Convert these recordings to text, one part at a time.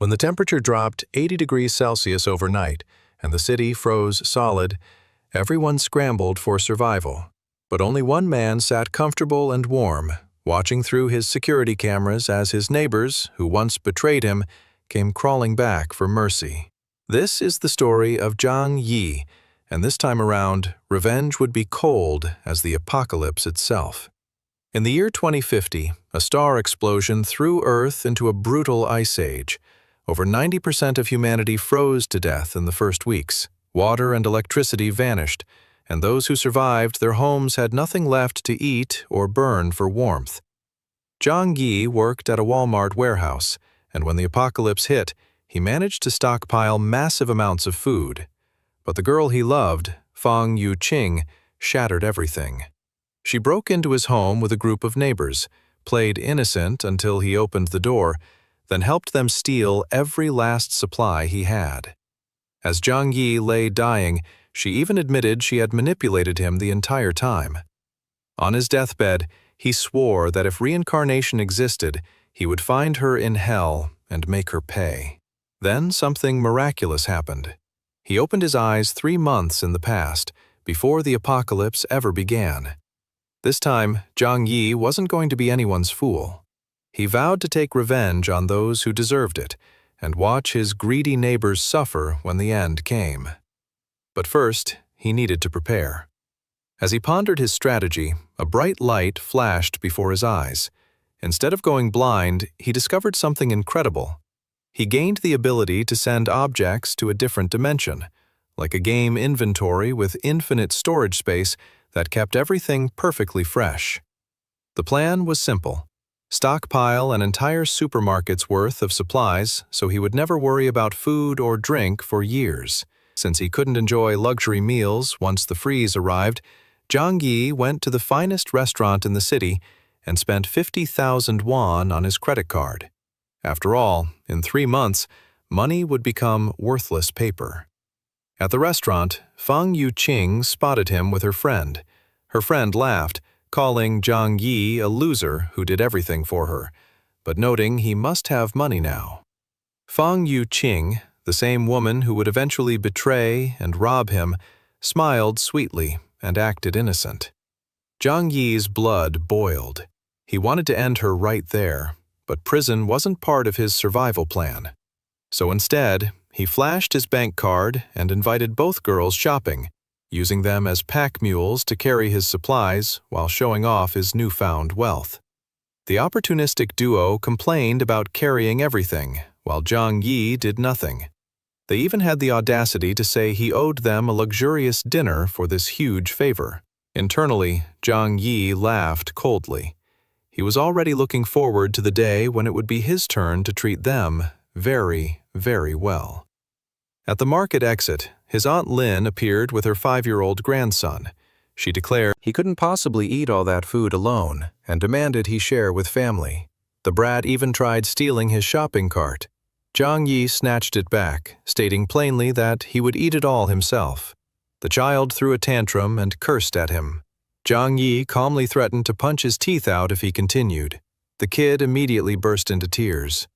When the temperature dropped 80 degrees Celsius overnight and the city froze solid, everyone scrambled for survival. But only one man sat comfortable and warm, watching through his security cameras as his neighbors, who once betrayed him, came crawling back for mercy. This is the story of Jang Yi, and this time around, revenge would be cold as the apocalypse itself. In the year 2050, a star explosion threw Earth into a brutal ice age. Over 90% of humanity froze to death in the first weeks. Water and electricity vanished, and those who survived, their homes had nothing left to eat or burn for warmth. Jang Yi worked at a Walmart warehouse, and when the apocalypse hit, he managed to stockpile massive amounts of food. But the girl he loved, Fang Yuqing, shattered everything. She broke into his home with a group of neighbors, played innocent until he opened the door, then helped them steal every last supply he had. As Jang Yi lay dying, she even admitted she had manipulated him the entire time. On his deathbed, he swore that if reincarnation existed, he would find her in hell and make her pay. Then something miraculous happened. He opened his eyes 3 months in the past, before the apocalypse ever began. This time, Jang Yi wasn't going to be anyone's fool. He vowed to take revenge on those who deserved it, and watch his greedy neighbors suffer when the end came. But first, he needed to prepare. As he pondered his strategy, a bright light flashed before his eyes. Instead of going blind, he discovered something incredible. He gained the ability to send objects to a different dimension, like a game inventory with infinite storage space that kept everything perfectly fresh. The plan was simple: stockpile an entire supermarket's worth of supplies so he would never worry about food or drink for years. Since he couldn't enjoy luxury meals once the freeze arrived, Jang Yi went to the finest restaurant in the city and spent 50,000 won on his credit card. After all, in 3 months, money would become worthless paper. At the restaurant, Fang Yuqing spotted him with her friend. Her friend laughed, calling Jang Yi a loser who did everything for her, but noting he must have money now. Fang Yuqing, the same woman who would eventually betray and rob him, smiled sweetly and acted innocent. Jang Yi's blood boiled. He wanted to end her right there, but prison wasn't part of his survival plan. So instead, he flashed his bank card and invited both girls shopping, using them as pack mules to carry his supplies while showing off his newfound wealth. The opportunistic duo complained about carrying everything, while Jang Yi did nothing. They even had the audacity to say he owed them a luxurious dinner for this huge favor. Internally, Jang Yi laughed coldly. He was already looking forward to the day when it would be his turn to treat them very, very well. At the market exit, his Aunt Lin appeared with her 5-year-old grandson. She declared he couldn't possibly eat all that food alone and demanded he share with family. The brat even tried stealing his shopping cart. Jang Yi snatched it back, stating plainly that he would eat it all himself. The child threw a tantrum and cursed at him. Jang Yi calmly threatened to punch his teeth out if he continued. The kid immediately burst into tears.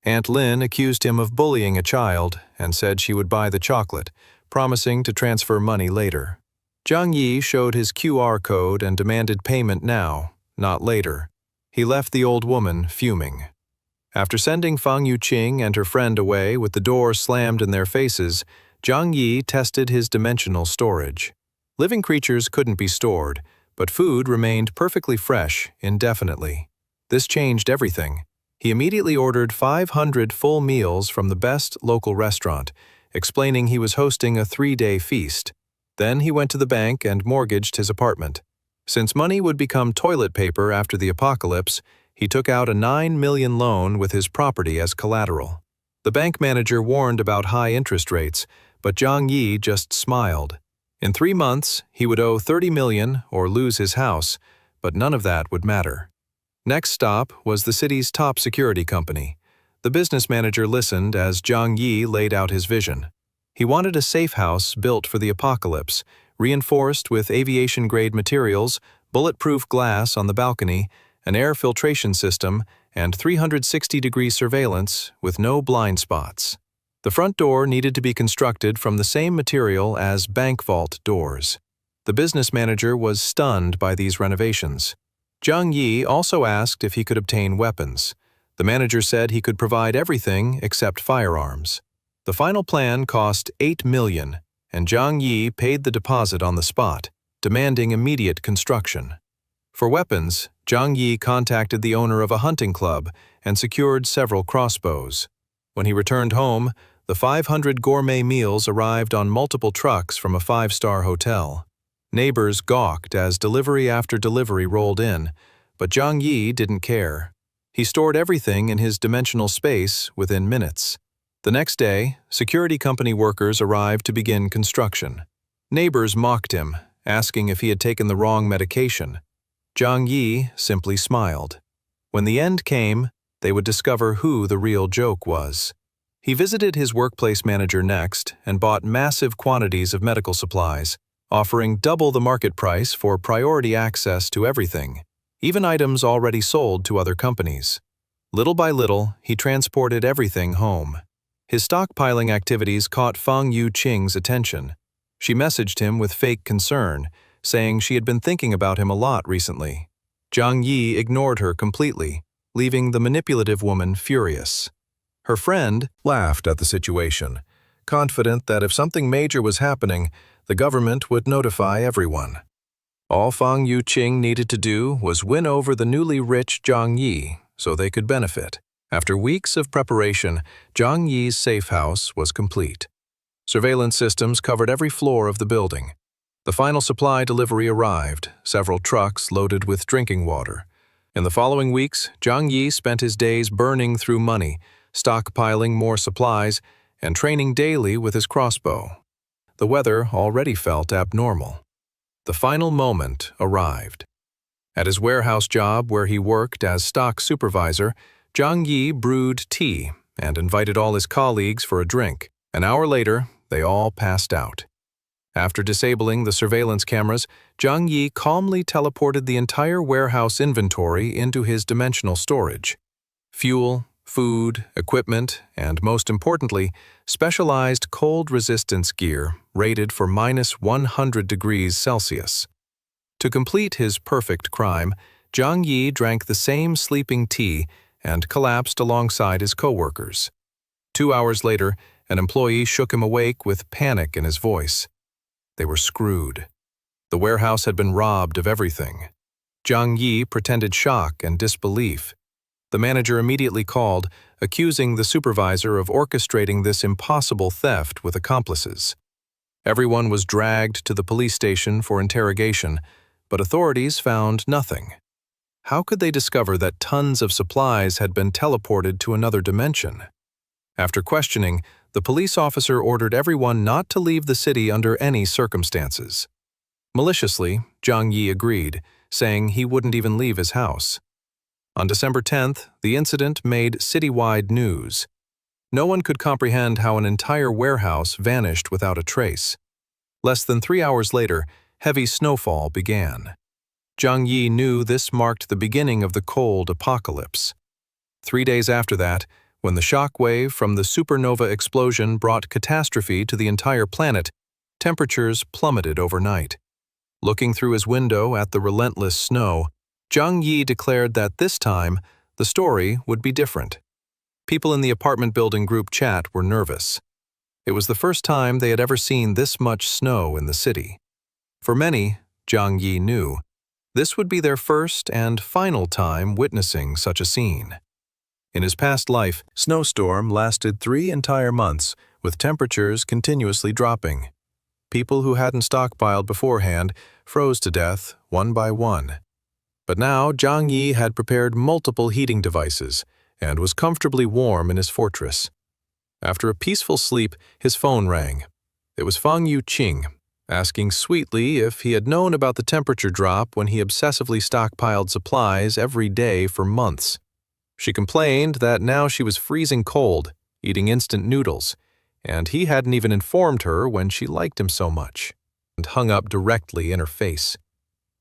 Aunt Lin accused him of bullying a child and said she would buy the chocolate, promising to transfer money later. Jang Yi showed his QR code and demanded payment now, not later. He left the old woman fuming. After sending Fang Yuqing and her friend away with the door slammed in their faces, Jang Yi tested his dimensional storage. Living creatures couldn't be stored, but food remained perfectly fresh indefinitely. This changed everything. He immediately ordered 500 full meals from the best local restaurant, explaining he was hosting a 3-day feast. Then he went to the bank and mortgaged his apartment. Since money would become toilet paper after the apocalypse, he took out a 9 million loan with his property as collateral. The bank manager warned about high interest rates, but Jang Yi just smiled. In 3 months, he would owe 30 million or lose his house, but none of that would matter. Next stop was the city's top security company. The business manager listened as Jang Yi laid out his vision. He wanted a safe house built for the apocalypse, reinforced with aviation-grade materials, bulletproof glass on the balcony, an air filtration system, and 360-degree surveillance with no blind spots. The front door needed to be constructed from the same material as bank vault doors. The business manager was stunned by these renovations. Jang Yi also asked if he could obtain weapons. The manager said he could provide everything except firearms. The final plan cost $8 million, and Jang Yi paid the deposit on the spot, demanding immediate construction. For weapons, Jang Yi contacted the owner of a hunting club and secured several crossbows. When he returned home, the 500 gourmet meals arrived on multiple trucks from a 5-star hotel. Neighbors gawked as delivery after delivery rolled in, but Jang Yi didn't care. He stored everything in his dimensional space within minutes. The next day, security company workers arrived to begin construction. Neighbors mocked him, asking if he had taken the wrong medication. Jang Yi simply smiled. When the end came, they would discover who the real joke was. He visited his workplace manager next and bought massive quantities of medical supplies, offering double the market price for priority access to everything, even items already sold to other companies. Little by little, he transported everything home. His stockpiling activities caught Fang Yuqing's attention. She messaged him with fake concern, saying she had been thinking about him a lot recently. Jang Yi ignored her completely, leaving the manipulative woman furious. Her friend laughed at the situation, confident that if something major was happening, the government would notify everyone. All Fang Yuqing needed to do was win over the newly rich Jang Yi so they could benefit. After weeks of preparation, Jang Yi's safe house was complete. Surveillance systems covered every floor of the building. The final supply delivery arrived, several trucks loaded with drinking water. In the following weeks, Jang Yi spent his days burning through money, stockpiling more supplies, and training daily with his crossbow. The weather already felt abnormal. The final moment arrived. At his warehouse job where he worked as stock supervisor, Jang Yi brewed tea and invited all his colleagues for a drink. An hour later, they all passed out. After disabling the surveillance cameras, Jang Yi calmly teleported the entire warehouse inventory into his dimensional storage. Fuel, food, equipment, and most importantly, specialized cold resistance gear rated for -100 degrees Celsius. To complete his perfect crime, Jang Yi drank the same sleeping tea and collapsed alongside his coworkers. 2 hours later, an employee shook him awake with panic in his voice. They were screwed. The warehouse had been robbed of everything. Jang Yi pretended shock and disbelief. The manager immediately called, accusing the supervisor of orchestrating this impossible theft with accomplices. Everyone was dragged to the police station for interrogation, but authorities found nothing. How could they discover that tons of supplies had been teleported to another dimension? After questioning, the police officer ordered everyone not to leave the city under any circumstances. Maliciously, Jang Yi agreed, saying he wouldn't even leave his house. On December 10th, the incident made citywide news. No one could comprehend how an entire warehouse vanished without a trace. Less than 3 hours later, heavy snowfall began. Jang Yi knew this marked the beginning of the cold apocalypse. 3 days after that, when the shock wave from the supernova explosion brought catastrophe to the entire planet, temperatures plummeted overnight. Looking through his window at the relentless snow, Jang Yi declared that this time, the story would be different. People in the apartment building group chat were nervous. It was the first time they had ever seen this much snow in the city. For many, Jang Yi knew, this would be their first and final time witnessing such a scene. In his past life, snowstorm lasted 3 entire months, with temperatures continuously dropping. People who hadn't stockpiled beforehand froze to death one by one. But now Jang Yi had prepared multiple heating devices and was comfortably warm in his fortress. After a peaceful sleep, his phone rang. It was Fang Yuqing, asking sweetly if he had known about the temperature drop when he obsessively stockpiled supplies every day for months. She complained that now she was freezing cold, eating instant noodles, and he hadn't even informed her when she liked him so much, and hung up directly in her face.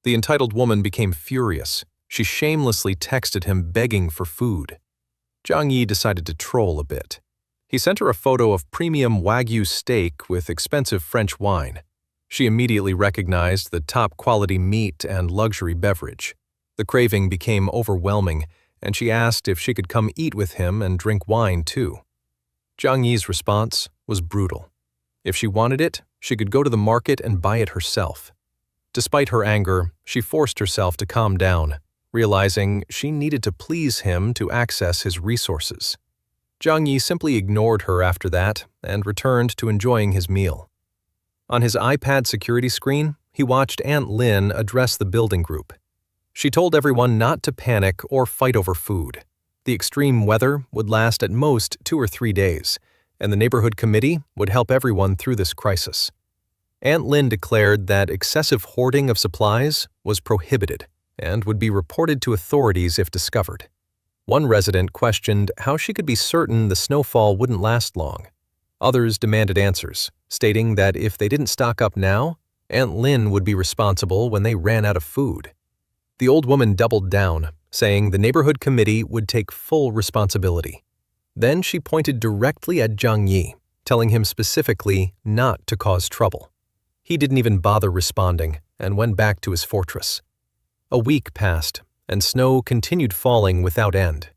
The entitled woman became furious, She shamelessly texted him begging for food. Jang Yi decided to troll a bit. He sent her a photo of premium Wagyu steak with expensive French wine. She immediately recognized the top-quality meat and luxury beverage. The craving became overwhelming, and she asked if she could come eat with him and drink wine too. Jang Yi's response was brutal. If she wanted it, she could go to the market and buy it herself. Despite her anger, she forced herself to calm down, realizing she needed to please him to access his resources. Jang Yi simply ignored her after that and returned to enjoying his meal. On his iPad security screen, he watched Aunt Lin address the building group. She told everyone not to panic or fight over food. The extreme weather would last at most 2 or 3 days, and the neighborhood committee would help everyone through this crisis. Aunt Lin declared that excessive hoarding of supplies was prohibited and would be reported to authorities if discovered. One resident questioned how she could be certain the snowfall wouldn't last long. Others demanded answers, stating that if they didn't stock up now, Aunt Lin would be responsible when they ran out of food. The old woman doubled down, saying the neighborhood committee would take full responsibility. Then she pointed directly at Jang Yi, telling him specifically not to cause trouble. He didn't even bother responding and went back to his fortress. A week passed, and snow continued falling without end.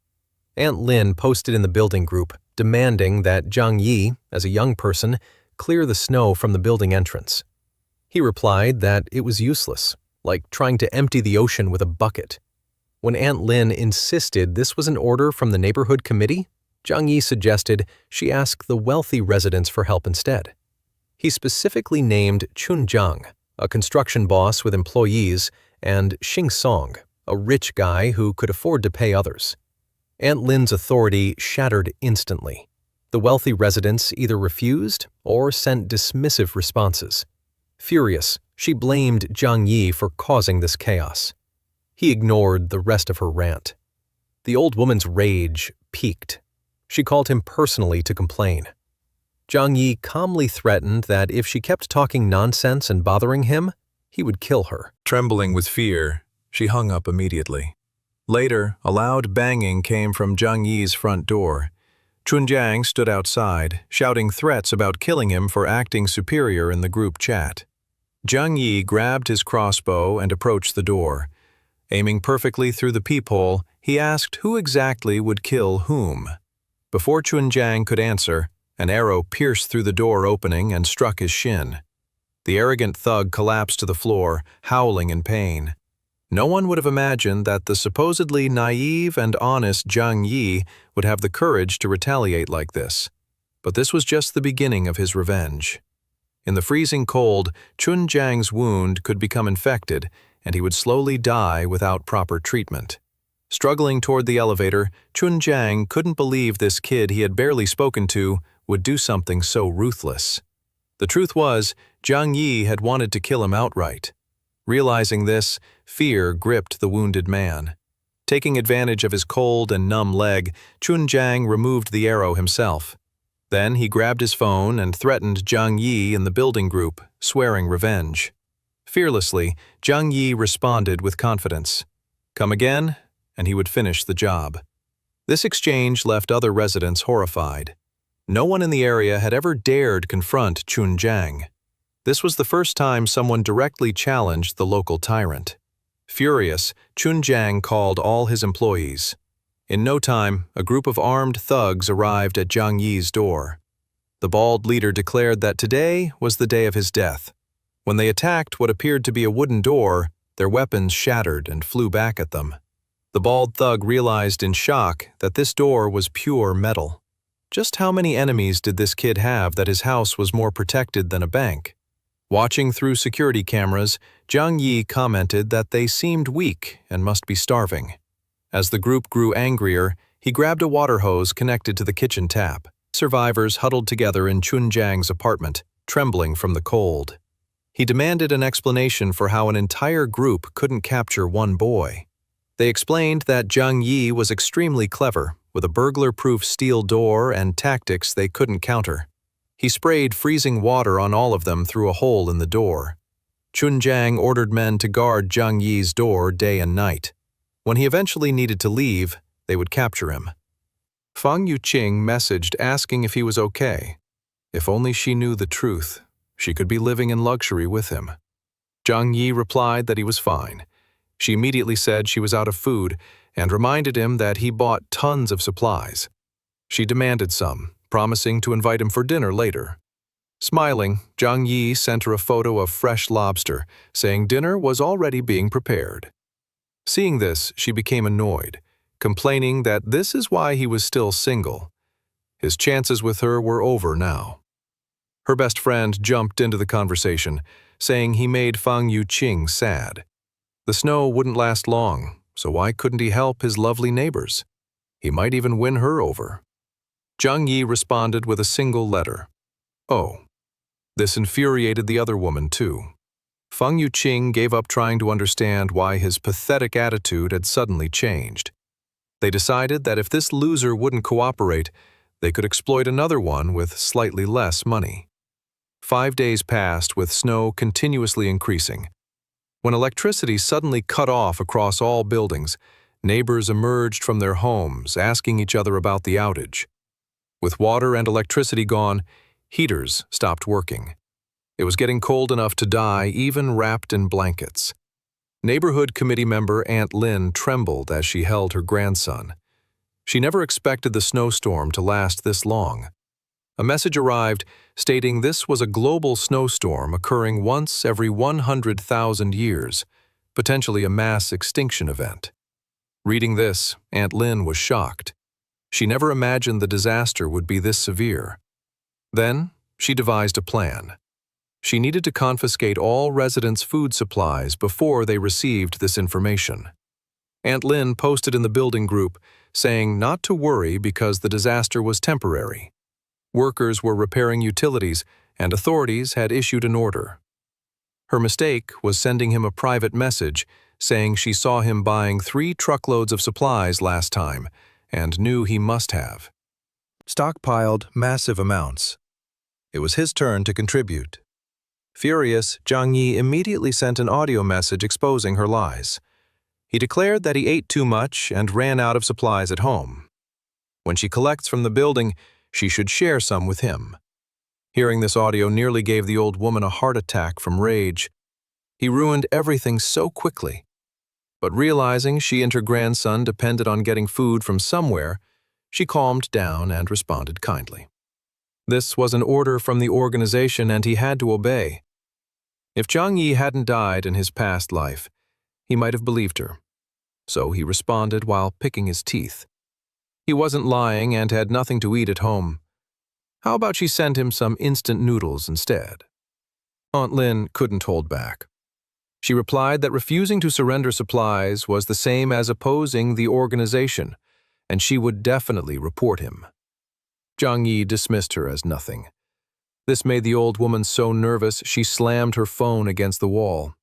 Aunt Lin posted in the building group, demanding that Jang Yi, as a young person, clear the snow from the building entrance. He replied that it was useless, like trying to empty the ocean with a bucket. When Aunt Lin insisted this was an order from the neighborhood committee, Jang Yi suggested she ask the wealthy residents for help instead. He specifically named Chun, a construction boss with employees, and Xing Song, a rich guy who could afford to pay others. Aunt Lin's authority shattered instantly. The wealthy residents either refused or sent dismissive responses. Furious, she blamed Jang Yi for causing this chaos. He ignored the rest of her rant. The old woman's rage peaked. She called him personally to complain. Jang Yi calmly threatened that if she kept talking nonsense and bothering him, he would kill her. Trembling with fear, she hung up immediately. Later, a loud banging came from Jang Yi's front door. Chun stood outside, shouting threats about killing him for acting superior in the group chat. Jang Yi grabbed his crossbow and approached the door. Aiming perfectly through the peephole, he asked who exactly would kill whom. Before Chun could answer, an arrow pierced through the door opening and struck his shin. The arrogant thug collapsed to the floor, howling in pain. No one would have imagined that the supposedly naive and honest Jang Yi would have the courage to retaliate like this. But this was just the beginning of his revenge. In the freezing cold, Chun wound could become infected, and he would slowly die without proper treatment. Struggling toward the elevator, Chun couldn't believe this kid he had barely spoken to would do something so ruthless. The truth was, Jang Yi had wanted to kill him outright. Realizing this, fear gripped the wounded man. Taking advantage of his cold and numb leg, Chun removed the arrow himself. Then he grabbed his phone and threatened Jang Yi in the building group, swearing revenge. Fearlessly, Jang Yi responded with confidence. Come again, and he would finish the job. This exchange left other residents horrified. No one in the area had ever dared confront Chun. This was the first time someone directly challenged the local tyrant. Furious, Chun called all his employees. In no time, a group of armed thugs arrived at Jang Yi's door. The bald leader declared that today was the day of his death. When they attacked what appeared to be a wooden door, their weapons shattered and flew back at them. The bald thug realized in shock that this door was pure metal. Just how many enemies did this kid have that his house was more protected than a bank? Watching through security cameras, Jang Yi commented that they seemed weak and must be starving. As the group grew angrier, he grabbed a water hose connected to the kitchen tap. Survivors huddled together in Chun apartment, trembling from the cold. He demanded an explanation for how an entire group couldn't capture one boy. They explained that Jang Yi was extremely clever, with a burglar-proof steel door and tactics they couldn't counter. He sprayed freezing water on all of them through a hole in the door. Chun ordered men to guard Jang Yi's door day and night. When he eventually needed to leave, they would capture him. Fang Yuqing messaged asking if he was okay. If only she knew the truth, she could be living in luxury with him. Jang Yi replied that he was fine. She immediately said she was out of food and reminded him that he bought tons of supplies. She demanded some, promising to invite him for dinner later. Smiling, Jang Yi sent her a photo of fresh lobster, saying dinner was already being prepared. Seeing this, she became annoyed, complaining that this is why he was still single. His chances with her were over now. Her best friend jumped into the conversation, saying he made Fang Yuqing sad. The snow wouldn't last long, so why couldn't he help his lovely neighbors? He might even win her over. Jang Yi responded with a single letter. Oh. This infuriated the other woman too. Fang Yuqing gave up trying to understand why his pathetic attitude had suddenly changed. They decided that if this loser wouldn't cooperate, they could exploit another one with slightly less money. 5 days passed with snow continuously increasing. When electricity suddenly cut off across all buildings, neighbors emerged from their homes asking each other about the outage. With water and electricity gone, heaters stopped working. It was getting cold enough to die even wrapped in blankets. Neighborhood committee member Aunt Lin trembled as she held her grandson. She never expected the snowstorm to last this long. A message arrived stating this was a global snowstorm occurring once every 100,000 years, potentially a mass extinction event. Reading this, Aunt Lin was shocked. She never imagined the disaster would be this severe. Then, she devised a plan. She needed to confiscate all residents' food supplies before they received this information. Aunt Lin posted in the building group, saying not to worry because the disaster was temporary. Workers were repairing utilities, and authorities had issued an order. Her mistake was sending him a private message saying she saw him buying 3 truckloads of supplies last time and knew he must have stockpiled massive amounts. It was his turn to contribute. Furious, Jang Yi immediately sent an audio message exposing her lies. He declared that he ate too much and ran out of supplies at home. When she collects from the building, she should share some with him. Hearing this audio nearly gave the old woman a heart attack from rage. He ruined everything so quickly. But realizing she and her grandson depended on getting food from somewhere, she calmed down and responded kindly. This was an order from the organization and he had to obey. If Jang Yi hadn't died in his past life, he might have believed her. So he responded while picking his teeth. He wasn't lying and had nothing to eat at home. How about she send him some instant noodles instead? Aunt Lin couldn't hold back. She replied that refusing to surrender supplies was the same as opposing the organization, and she would definitely report him. Jang Yi dismissed her as nothing. This made the old woman so nervous she slammed her phone against the wall.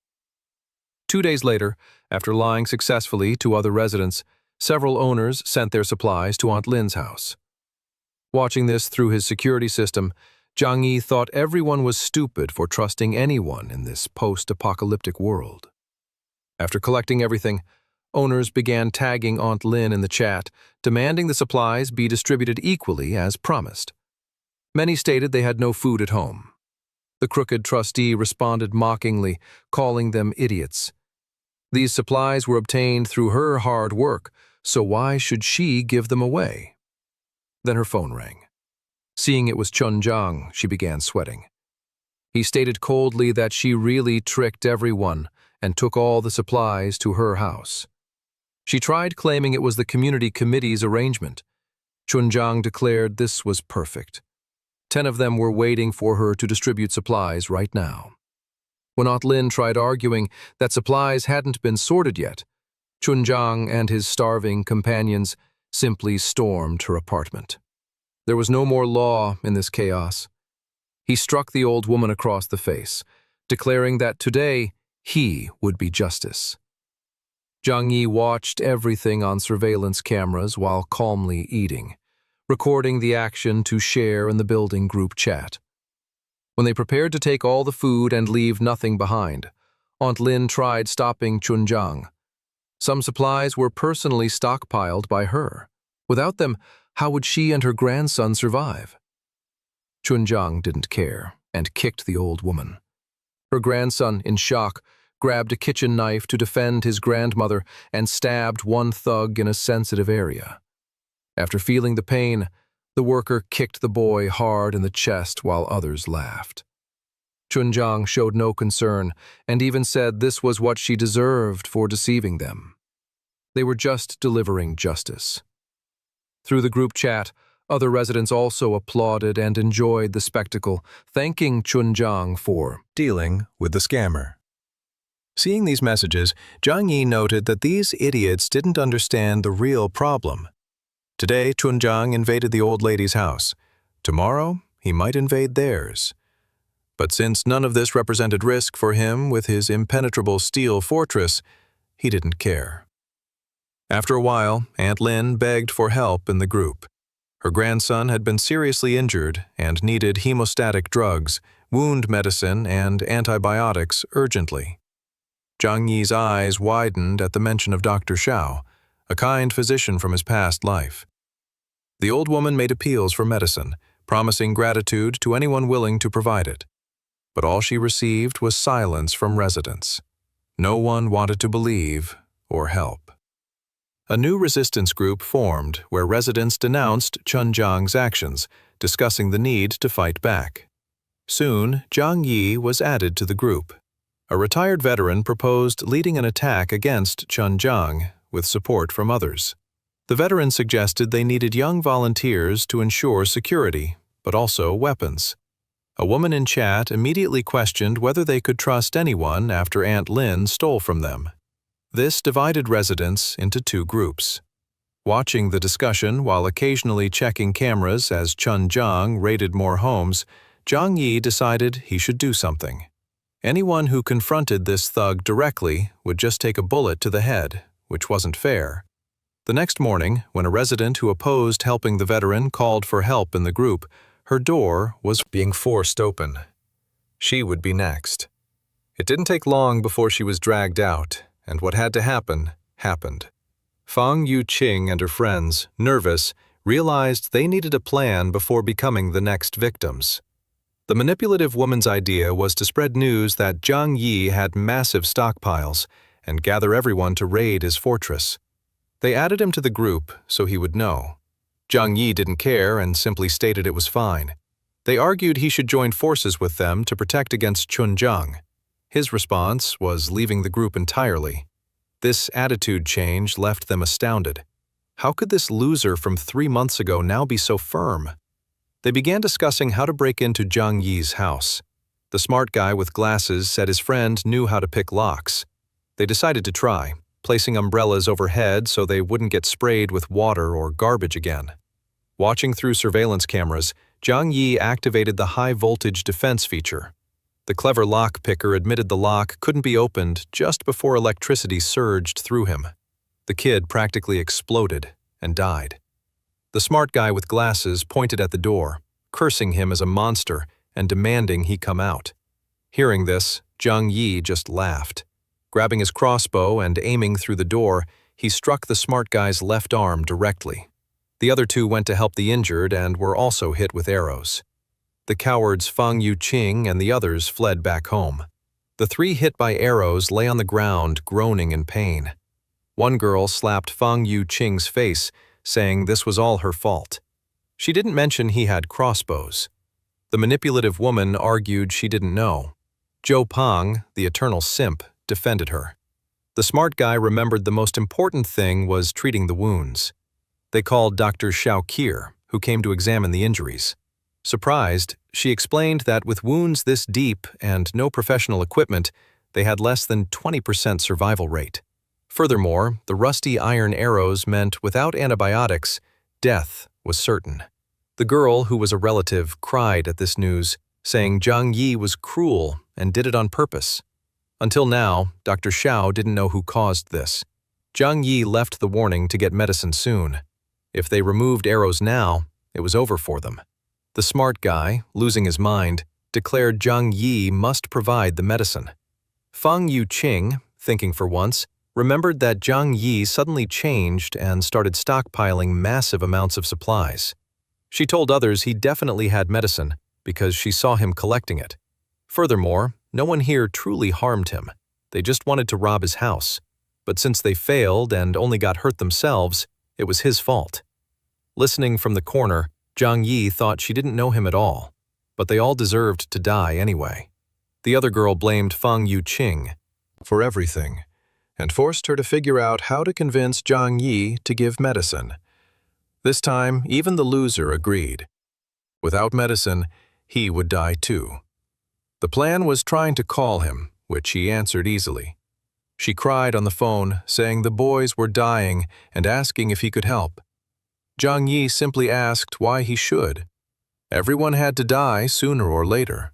2 days later, after lying successfully to other residents, several owners sent their supplies to Aunt Lin's house. Watching this through his security system, Jang Yi thought everyone was stupid for trusting anyone in this post-apocalyptic world. After collecting everything, owners began tagging Aunt Lin in the chat, demanding the supplies be distributed equally as promised. Many stated they had no food at home. The crooked trustee responded mockingly, calling them idiots. These supplies were obtained through her hard work, so why should she give them away? Then her phone rang. Seeing it was Chun, she began sweating. He stated coldly that she really tricked everyone and took all the supplies to her house. She tried claiming it was the community committee's arrangement. Chun declared this was perfect. 10 of them were waiting for her to distribute supplies right now. When Aunt Lin tried arguing that supplies hadn't been sorted yet, Chun and his starving companions simply stormed her apartment. There was no more law in this chaos. He struck the old woman across the face, declaring that today he would be justice. Jang Yi watched everything on surveillance cameras while calmly eating, recording the action to share in the building group chat. When they prepared to take all the food and leave nothing behind, Aunt Lin tried stopping Chun. Some supplies were personally stockpiled by her. Without them, how would she and her grandson survive? Chun didn't care and kicked the old woman. Her grandson, in shock, grabbed a kitchen knife to defend his grandmother and stabbed one thug in a sensitive area. After feeling the pain, the worker kicked the boy hard in the chest while others laughed. Chun showed no concern and even said this was what she deserved for deceiving them. They were just delivering justice. Through the group chat, other residents also applauded and enjoyed the spectacle, thanking Chun for dealing with the scammer. Seeing these messages, Jang Yi noted that these idiots didn't understand the real problem. Today, Chun invaded the old lady's house. Tomorrow, he might invade theirs. But since none of this represented risk for him with his impenetrable steel fortress, he didn't care. After a while, Aunt Lin begged for help in the group. Her grandson had been seriously injured and needed hemostatic drugs, wound medicine, and antibiotics urgently. Jang Yi's eyes widened at the mention of Dr. Xiao, a kind physician from his past life. The old woman made appeals for medicine, promising gratitude to anyone willing to provide it. But all she received was silence from residents. No one wanted to believe or help. A new resistance group formed where residents denounced Chun actions, discussing the need to fight back. Soon, Jang Yi was added to the group. A retired veteran proposed leading an attack against Chun with support from others. The veteran suggested they needed young volunteers to ensure security, but also weapons. A woman in chat immediately questioned whether they could trust anyone after Aunt Lin stole from them. This divided residents into two groups. Watching the discussion while occasionally checking cameras as Chun raided more homes, Jang Yi decided he should do something. Anyone who confronted this thug directly would just take a bullet to the head, which wasn't fair. The next morning, when a resident who opposed helping the veteran called for help in the group, her door was being forced open. She would be next. It didn't take long before she was dragged out, and what had to happen, happened. Fang Yuqing and her friends, nervous, realized they needed a plan before becoming the next victims. The manipulative woman's idea was to spread news that Jang Yi had massive stockpiles and gather everyone to raid his fortress. They added him to the group so he would know. Jang Yi didn't care and simply stated it was fine. They argued he should join forces with them to protect against Chun. His response was leaving the group entirely. This attitude change left them astounded. How could this loser from 3 months ago now be so firm? They began discussing how to break into Jang Yi's house. The smart guy with glasses said his friend knew how to pick locks. They decided to try, placing umbrellas overhead so they wouldn't get sprayed with water or garbage again. Watching through surveillance cameras, Jang Yi activated the high-voltage defense feature. The clever lock picker admitted the lock couldn't be opened just before electricity surged through him. The kid practically exploded and died. The smart guy with glasses pointed at the door, cursing him as a monster and demanding he come out. Hearing this, Jang Yi just laughed. Grabbing his crossbow and aiming through the door, he struck the smart guy's left arm directly. The other two went to help the injured and were also hit with arrows. The cowards Fang Yuqing and the others fled back home. The 3 hit by arrows lay on the ground, groaning in pain. One girl slapped Fang Yuqing's face, saying this was all her fault. She didn't mention he had crossbows. The manipulative woman argued she didn't know. Zhou Pang, the eternal simp, defended her. The smart guy remembered the most important thing was treating the wounds. They called Dr. Xiao, who came to examine the injuries. Surprised, she explained that with wounds this deep and no professional equipment, they had less than 20% survival rate. Furthermore, the rusty iron arrows meant without antibiotics, death was certain. The girl, who was a relative, cried at this news, saying Jang Yi was cruel and did it on purpose. Until now, Dr. Xiao didn't know who caused this. Jang Yi left the warning to get medicine soon. If they removed arrows now, it was over for them. The smart guy, losing his mind, declared Jang Yi must provide the medicine. Fang Yuqing, thinking for once, remembered that Jang Yi suddenly changed and started stockpiling massive amounts of supplies. She told others he definitely had medicine because she saw him collecting it. Furthermore, no one here truly harmed him. They just wanted to rob his house. But since they failed and only got hurt themselves, it was his fault. Listening from the corner, Jang Yi thought she didn't know him at all, but they all deserved to die anyway. The other girl blamed Feng Yuqing for everything and forced her to figure out how to convince Jang Yi to give medicine. This time, even the loser agreed. Without medicine, he would die too. The plan was trying to call him, which he answered easily. She cried on the phone, saying the boys were dying and asking if he could help. Jang Yi simply asked why he should. Everyone had to die sooner or later.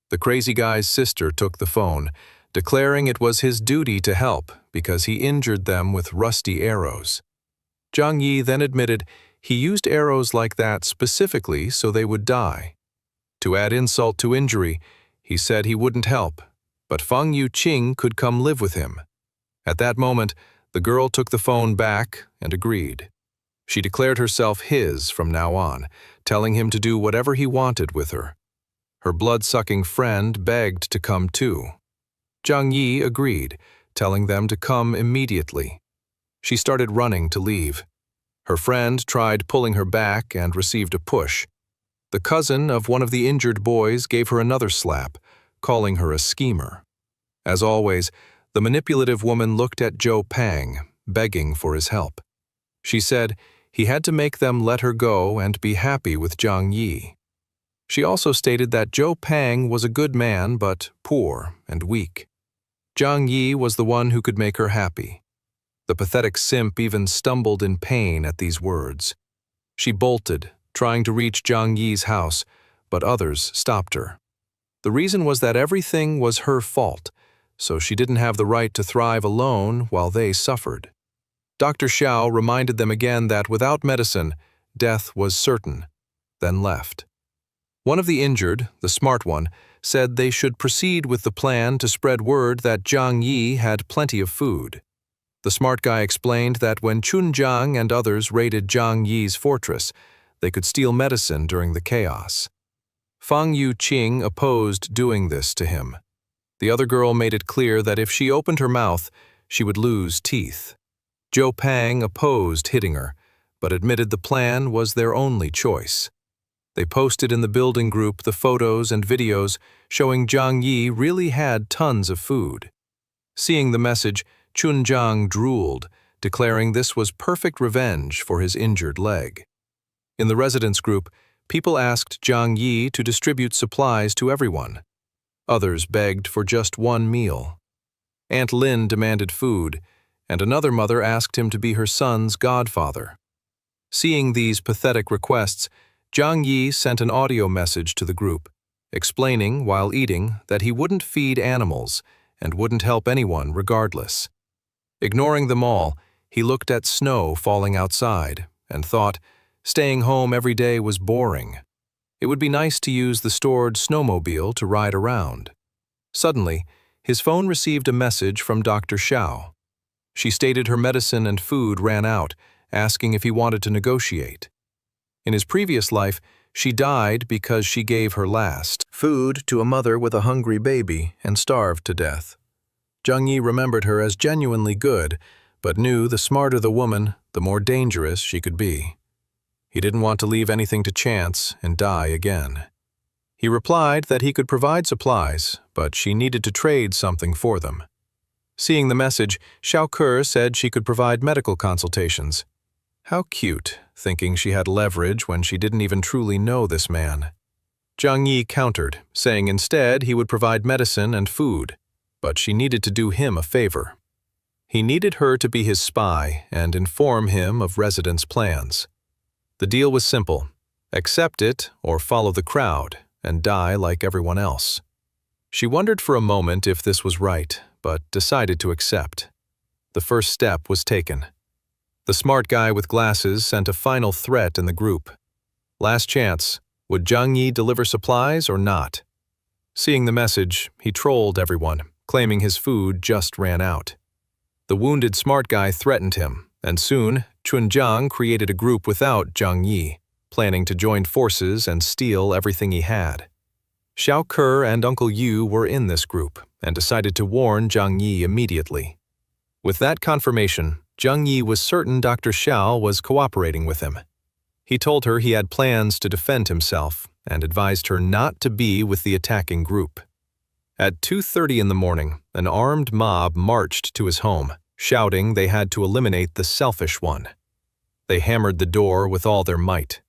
The crazy guy's sister took the phone, declaring it was his duty to help because he injured them with rusty arrows. Jang Yi then admitted he used arrows like that specifically so they would die. To add insult to injury, he said he wouldn't help, but Feng Yuqing could come live with him. At that moment, the girl took the phone back and agreed. She declared herself his from now on, telling him to do whatever he wanted with her. Her blood-sucking friend begged to come too. Jang Yi agreed, telling them to come immediately. She started running to leave. Her friend tried pulling her back and received a push. The cousin of one of the injured boys gave her another slap, calling her a schemer. As always, the manipulative woman looked at Zhou Pang, begging for his help. She said he had to make them let her go and be happy with Jang Yi. She also stated that Zhou Pang was a good man but poor and weak. Jang Yi was the one who could make her happy. The pathetic simp even stumbled in pain at these words. She bolted, trying to reach Jang Yi's house, but others stopped her. The reason was that everything was her fault, so she didn't have the right to thrive alone while they suffered. Dr. Xiao reminded them again that without medicine, death was certain, then left. One of the injured, the smart one, said they should proceed with the plan to spread word that Jang Yi had plenty of food. The smart guy explained that when Chun and others raided Jang Yi's fortress, they could steal medicine during the chaos. Feng Yuqing opposed doing this to him. The other girl made it clear that if she opened her mouth, she would lose teeth. Zhou Pang opposed hitting her, but admitted the plan was their only choice. They posted in the building group the photos and videos showing Jang Yi really had tons of food. Seeing the message, Chun drooled, declaring this was perfect revenge for his injured leg. In the residence group, people asked Jang Yi to distribute supplies to everyone. Others begged for just one meal. Aunt Lin demanded food, and another mother asked him to be her son's godfather. Seeing these pathetic requests, Jang Yi sent an audio message to the group, explaining while eating that he wouldn't feed animals and wouldn't help anyone regardless. Ignoring them all, he looked at snow falling outside and thought staying home every day was boring. It would be nice to use the stored snowmobile to ride around. Suddenly, his phone received a message from Dr. Xiao. She stated her medicine and food ran out, asking if he wanted to negotiate. In his previous life, she died because she gave her last food to a mother with a hungry baby and starved to death. Jang Yi remembered her as genuinely good, but knew the smarter the woman, the more dangerous she could be. He didn't want to leave anything to chance and die again. He replied that he could provide supplies, but she needed to trade something for them. Seeing the message, Xiao said she could provide medical consultations. How cute, thinking she had leverage when she didn't even truly know this man. Jang Yi countered, saying instead he would provide medicine and food, but she needed to do him a favor. He needed her to be his spy and inform him of residents' plans. The deal was simple: accept it or follow the crowd and die like everyone else. She wondered for a moment if this was right, but decided to accept. The first step was taken. The smart guy with glasses sent a final threat in the group. Last chance, would Jang Yi deliver supplies or not? Seeing the message, he trolled everyone, claiming his food just ran out. The The wounded smart guy threatened him, and soon Chun created a group without Jang Yi, planning to join forces and steal everything he had. Xiao and Uncle Yu were in this group and decided to warn Jang Yi immediately. With that confirmation, Jang Yi was certain Dr. Xiao was cooperating with him. He told her he had plans to defend himself and advised her not to be with the attacking group. At 2:30 in the morning, an armed mob marched to his home, shouting they had to eliminate the selfish one. They hammered the door with all their might.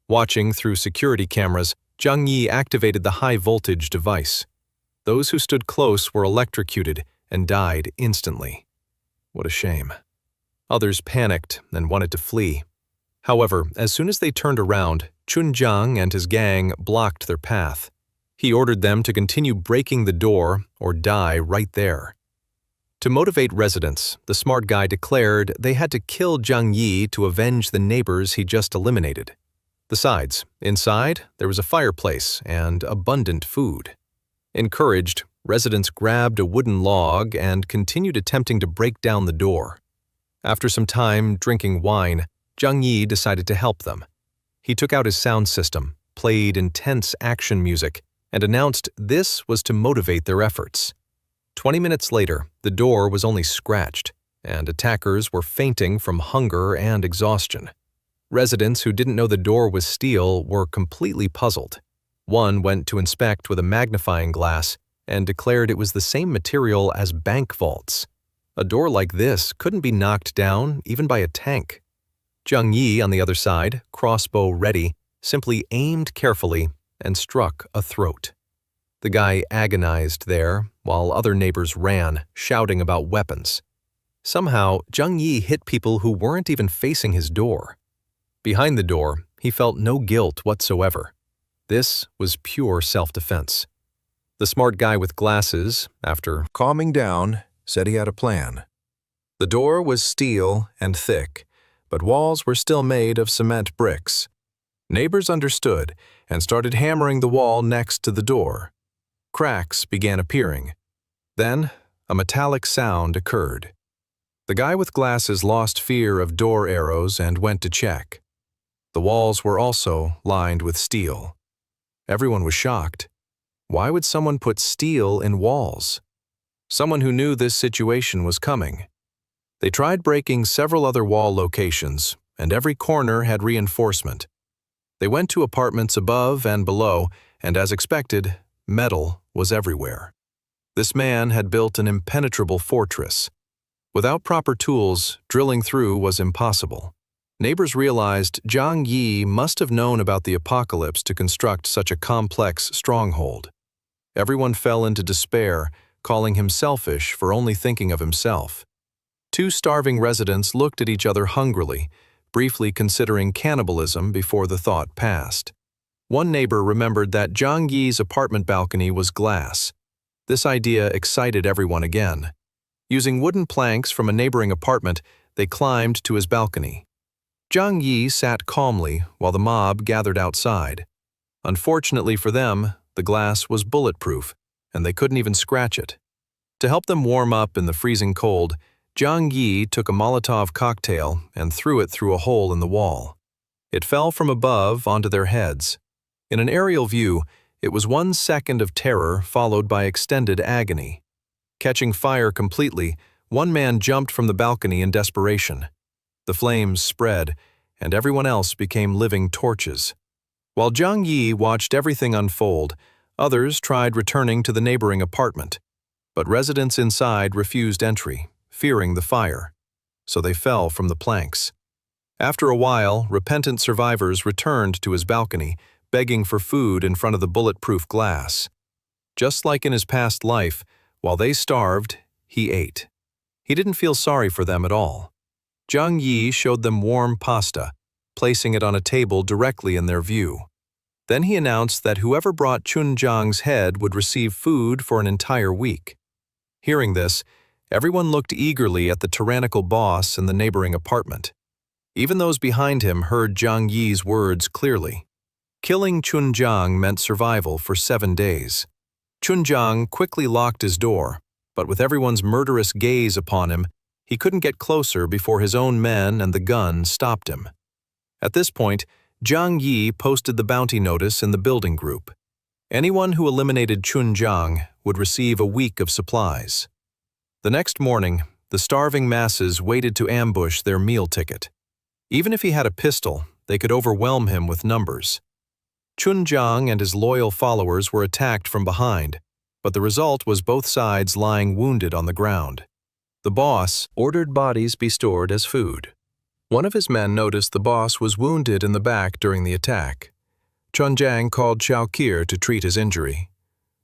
Watching through security cameras, Jang Yi activated the high-voltage device. Those who stood close were electrocuted and died instantly. What a shame. Others panicked and wanted to flee. However, as soon as they turned around, Chun and his gang blocked their path. He ordered them to continue breaking the door or die right there. To motivate residents, the smart guy declared they had to kill Jang Yi to avenge the neighbors he just eliminated. Besides, inside, there was a fireplace and abundant food. Encouraged, residents grabbed a wooden log and continued attempting to break down the door. After some time drinking wine, Jang Yi decided to help them. He took out his sound system, played intense action music, and announced this was to motivate their efforts. 20 minutes later, the door was only scratched, and attackers were fainting from hunger and exhaustion. Residents who didn't know the door was steel were completely puzzled. One went to inspect with a magnifying glass and declared it was the same material as bank vaults. A door like this couldn't be knocked down even by a tank. Jang Yi, on the other side, crossbow ready, simply aimed carefully and struck a throat. The guy agonized there, while other neighbors ran, shouting about weapons. Somehow, Jang Yi hit people who weren't even facing his door. Behind the door, he felt no guilt whatsoever. This was pure self-defense. The smart guy with glasses, after calming down, said he had a plan. The door was steel and thick, but walls were still made of cement bricks. Neighbors understood and started hammering the wall next to the door. Cracks began appearing. Then, a metallic sound occurred. The guy with glasses lost fear of door arrows and went to check. The walls were also lined with steel. Everyone was shocked. Why would someone put steel in walls? Someone who knew this situation was coming. They tried breaking several other wall locations, and every corner had reinforcement. They went to apartments above and below, and as expected, metal was everywhere. This man had built an impenetrable fortress. Without proper tools, drilling through was impossible. Neighbors realized Jang Yi must have known about the apocalypse to construct such a complex stronghold. Everyone fell into despair, calling him selfish for only thinking of himself. Two starving residents looked at each other hungrily, briefly considering cannibalism before the thought passed. One neighbor remembered that Jang Yi's apartment balcony was glass. This idea excited everyone again. Using wooden planks from a neighboring apartment, they climbed to his balcony. Jang Yi sat calmly while the mob gathered outside. Unfortunately for them, the glass was bulletproof, and they couldn't even scratch it. To help them warm up in the freezing cold, Jang Yi took a Molotov cocktail and threw it through a hole in the wall. It fell from above onto their heads. In an aerial view, it was 1 second of terror followed by extended agony. Catching fire completely, one man jumped from the balcony in desperation. The flames spread, and everyone else became living torches. While Jang Yi watched everything unfold, others tried returning to the neighboring apartment. But residents inside refused entry, fearing the fire, so they fell from the planks. After a while, repentant survivors returned to his balcony, begging for food in front of the bulletproof glass. Just like in his past life, while they starved, he ate. He didn't feel sorry for them at all. Jang Yi showed them warm pasta, placing it on a table directly in their view. Then he announced that whoever brought Chun's head would receive food for an entire week. Hearing this, everyone looked eagerly at the tyrannical boss in the neighboring apartment. Even those behind him heard Jang Yi's words clearly. Killing Chun meant survival for 7 days. Chun quickly locked his door, but with everyone's murderous gaze upon him, He couldn't get closer before his own men and the gun stopped him. At this point, Jang Yi posted the bounty notice in the building group. Anyone who eliminated Chun would receive a week of supplies. The next morning, the starving masses waited to ambush their meal ticket. Even if he had a pistol, they could overwhelm him with numbers. Chun and his loyal followers were attacked from behind, but the result was both sides lying wounded on the ground. The boss ordered bodies be stored as food. One of his men noticed the boss was wounded in the back during the attack. Chun called Xiao to treat his injury.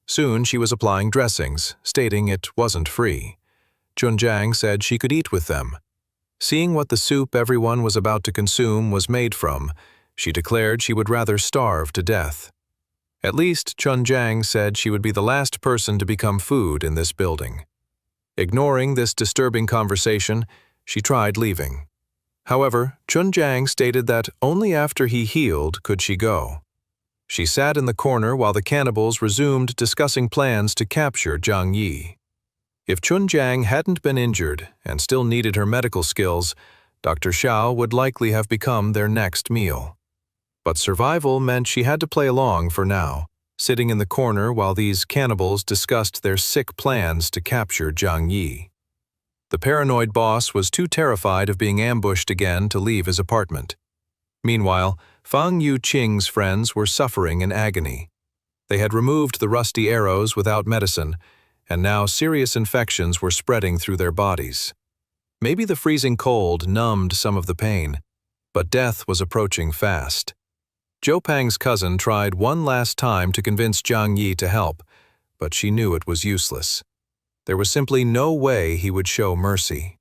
Soon she was applying dressings, stating it wasn't free. Chun said she could eat with them. Seeing what the soup everyone was about to consume was made from, she declared she would rather starve to death. At least Chun said she would be the last person to become food in this building. Ignoring this disturbing conversation, she tried leaving. However, Chun stated that only after he healed could she go. She sat in the corner while the cannibals resumed discussing plans to capture Jang Yi. If Chun hadn't been injured and still needed her medical skills, Dr. Xiao would likely have become their next meal. But survival meant she had to play along for now, sitting in the corner while these cannibals discussed their sick plans to capture Jang Yi. The paranoid boss was too terrified of being ambushed again to leave his apartment. Meanwhile, Fang Yuqing's friends were suffering in agony. They had removed the rusty arrows without medicine, and now serious infections were spreading through their bodies. Maybe the freezing cold numbed some of the pain, but death was approaching fast. Zhou Pang's cousin tried one last time to convince Jang Yi to help, but she knew it was useless. There was simply no way he would show mercy.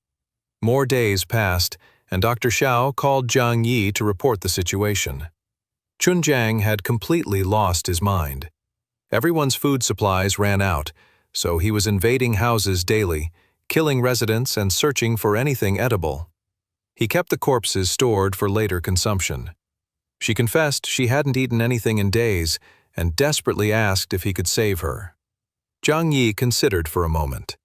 More days passed, and Dr. Xiao called Jang Yi to report the situation. Chun had completely lost his mind. Everyone's food supplies ran out, so he was invading houses daily, killing residents and searching for anything edible. He kept the corpses stored for later consumption. She confessed she hadn't eaten anything in days and desperately asked if he could save her. Jang Yi considered for a moment.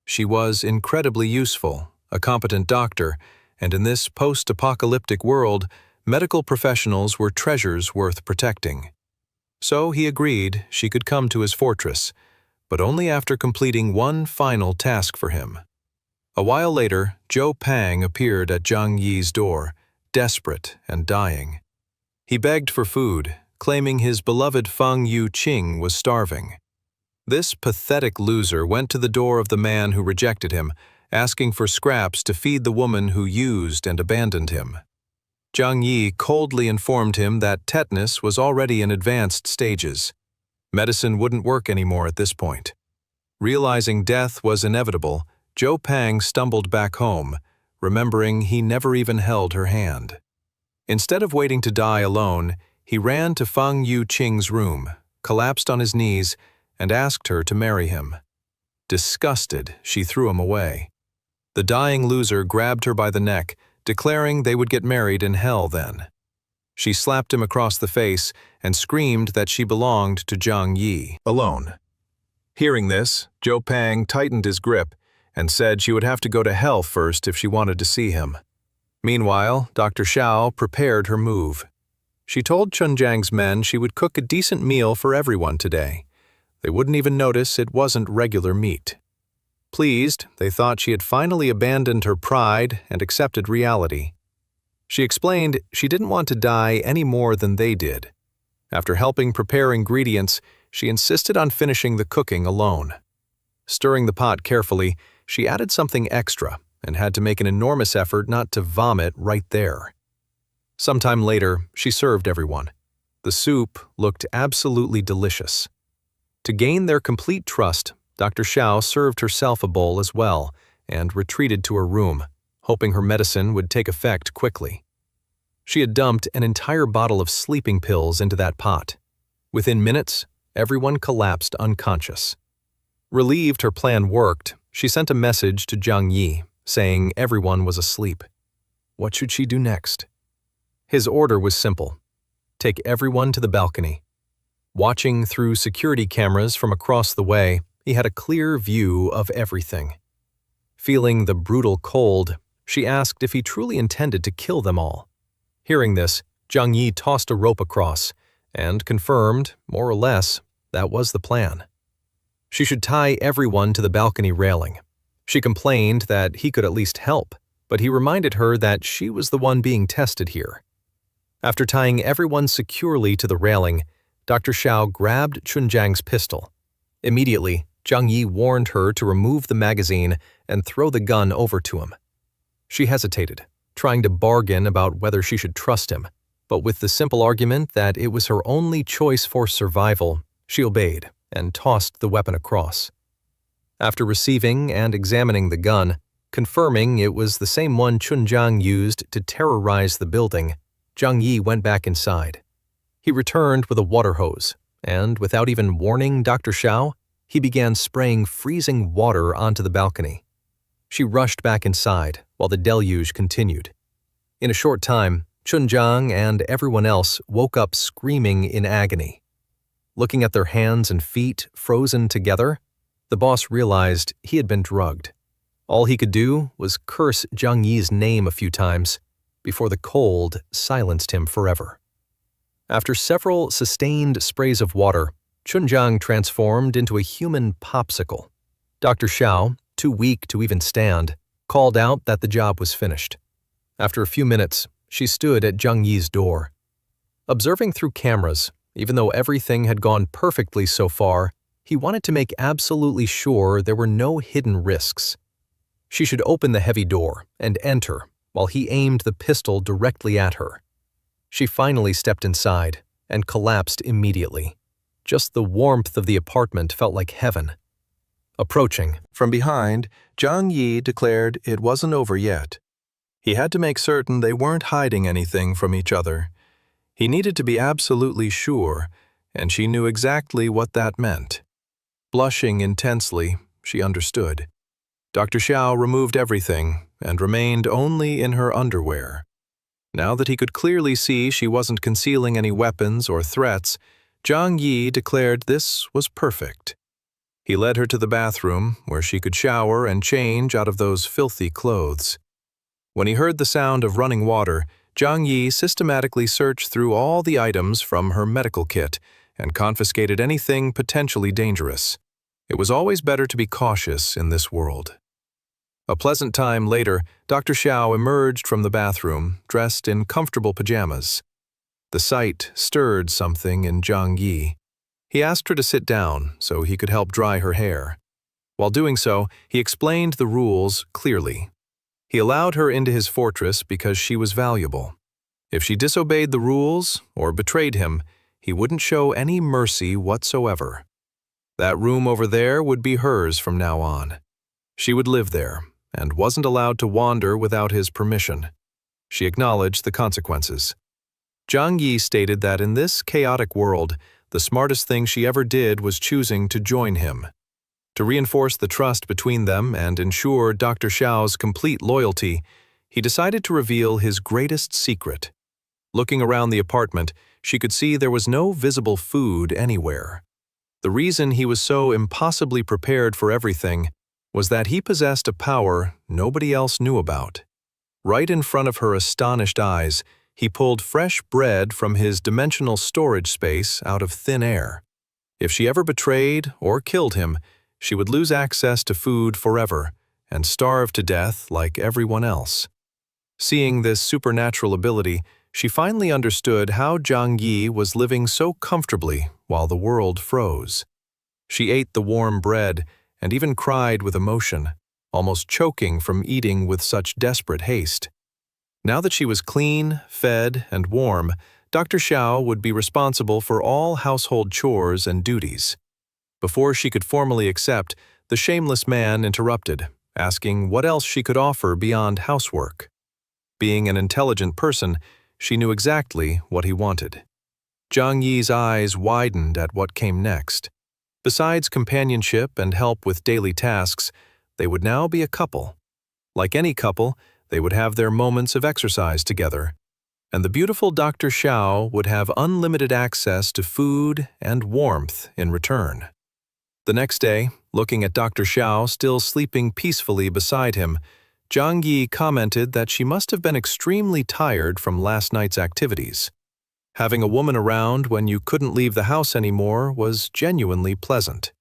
She was incredibly useful, a competent doctor, and in this post-apocalyptic world, medical professionals were treasures worth protecting. So he agreed she could come to his fortress, but only after completing one final task for him. A while later, Zhou Pang appeared at Jang Yi's door, desperate and dying. He begged for food, claiming his beloved Fang Yuqing was starving. This pathetic loser went to the door of the man who rejected him, asking for scraps to feed the woman who used and abandoned him. Jang Yi coldly informed him that tetanus was already in advanced stages. Medicine wouldn't work anymore at this point. Realizing death was inevitable, Zhou Pang stumbled back home, remembering he never even held her hand. Instead of waiting to die alone, he ran to Fang Yuqing's room, collapsed on his knees, and asked her to marry him. Disgusted, she threw him away. The dying loser grabbed her by the neck, declaring they would get married in hell then. She slapped him across the face and screamed that she belonged to Jang Yi alone. Hearing this, Zhou Pang tightened his grip and said she would have to go to hell first if she wanted to see him. Meanwhile, Dr. Xiao prepared her move. She told Chun men she would cook a decent meal for everyone today. They wouldn't even notice it wasn't regular meat. Pleased, they thought she had finally abandoned her pride and accepted reality. She explained she didn't want to die any more than they did. After helping prepare ingredients, she insisted on finishing the cooking alone. Stirring the pot carefully, she added something extra and had to make an enormous effort not to vomit right there. Sometime later, she served everyone. The soup looked absolutely delicious. To gain their complete trust, Dr. Xiao served herself a bowl as well and retreated to her room, hoping her medicine would take effect quickly. She had dumped an entire bottle of sleeping pills into that pot. Within minutes, everyone collapsed unconscious. Relieved her plan worked, she sent a message to Jang Yi, saying everyone was asleep. What should she do next? His order was simple. Take everyone to the balcony. Watching through security cameras from across the way, he had a clear view of everything. Feeling the brutal cold, she asked if he truly intended to kill them all. Hearing this, Jang Yi tossed a rope across and confirmed, more or less, that was the plan. She should tie everyone to the balcony railing. She complained that he could at least help, but he reminded her that she was the one being tested here. After tying everyone securely to the railing, Dr. Xiao grabbed Chunjang's pistol. Immediately, Jang Yi warned her to remove the magazine and throw the gun over to him. She hesitated, trying to bargain about whether she should trust him, but with the simple argument that it was her only choice for survival, she obeyed and tossed the weapon across. After receiving and examining the gun, confirming it was the same one Chunjang used to terrorize the building, Jang Yi went back inside. He returned with a water hose, and without even warning Dr. Xiao, he began spraying freezing water onto the balcony. She rushed back inside while the deluge continued. In a short time, Chunjang and everyone else woke up screaming in agony. Looking at their hands and feet frozen together, the boss realized he had been drugged. All he could do was curse Jang Yi's name a few times before the cold silenced him forever. After several sustained sprays of water, Chunjang transformed into a human popsicle. Dr. Xiao, too weak to even stand, called out that the job was finished. After a few minutes, she stood at Jang Yi's door. Observing through cameras, even though everything had gone perfectly so far, he wanted to make absolutely sure there were no hidden risks. She should open the heavy door and enter while he aimed the pistol directly at her. She finally stepped inside and collapsed immediately. Just the warmth of the apartment felt like heaven. Approaching From behind, Jang Yi declared it wasn't over yet. He had to make certain they weren't hiding anything from each other. He needed to be absolutely sure, and she knew exactly what that meant. Blushing intensely, she understood. Dr. Xiao removed everything and remained only in her underwear. Now that he could clearly see she wasn't concealing any weapons or threats, Jang Yi declared this was perfect. He led her to the bathroom, where she could shower and change out of those filthy clothes. When he heard the sound of running water, Jang Yi systematically searched through all the items from her medical kit and confiscated anything potentially dangerous. It was always better to be cautious in this world. A pleasant time later, Dr. Xiao emerged from the bathroom, dressed in comfortable pajamas. The sight stirred something in Jang Yi. He asked her to sit down so he could help dry her hair. While doing so, he explained the rules clearly. He allowed her into his fortress because she was valuable. If she disobeyed the rules or betrayed him, he wouldn't show any mercy whatsoever. That room over there would be hers from now on. She would live there and wasn't allowed to wander without his permission. She acknowledged the consequences. Jang Yi stated that in this chaotic world, the smartest thing she ever did was choosing to join him. To reinforce the trust between them and ensure Dr. Xiao's complete loyalty, he decided to reveal his greatest secret. Looking around the apartment, she could see there was no visible food anywhere. The reason he was so impossibly prepared for everything was that he possessed a power nobody else knew about. Right in front of her astonished eyes, he pulled fresh bread from his dimensional storage space out of thin air. If she ever betrayed or killed him, she would lose access to food forever and starve to death like everyone else. Seeing this supernatural ability, she finally understood how Jang Yi was living so comfortably while the world froze. She ate the warm bread and even cried with emotion, almost choking from eating with such desperate haste. Now that she was clean, fed, and warm, Dr. Xiao would be responsible for all household chores and duties. Before she could formally accept, the shameless man interrupted, asking what else she could offer beyond housework. Being an intelligent person, she knew exactly what he wanted. Jang Yi's eyes widened at what came next. Besides companionship and help with daily tasks, they would now be a couple. Like any couple, they would have their moments of exercise together, and the beautiful Dr. Xiao would have unlimited access to food and warmth in return. The next day, Looking at Dr. Xiao still sleeping peacefully beside him, Jang Yi commented that she must have been extremely tired from last night's activities. Having a woman around when you couldn't leave the house anymore was genuinely pleasant.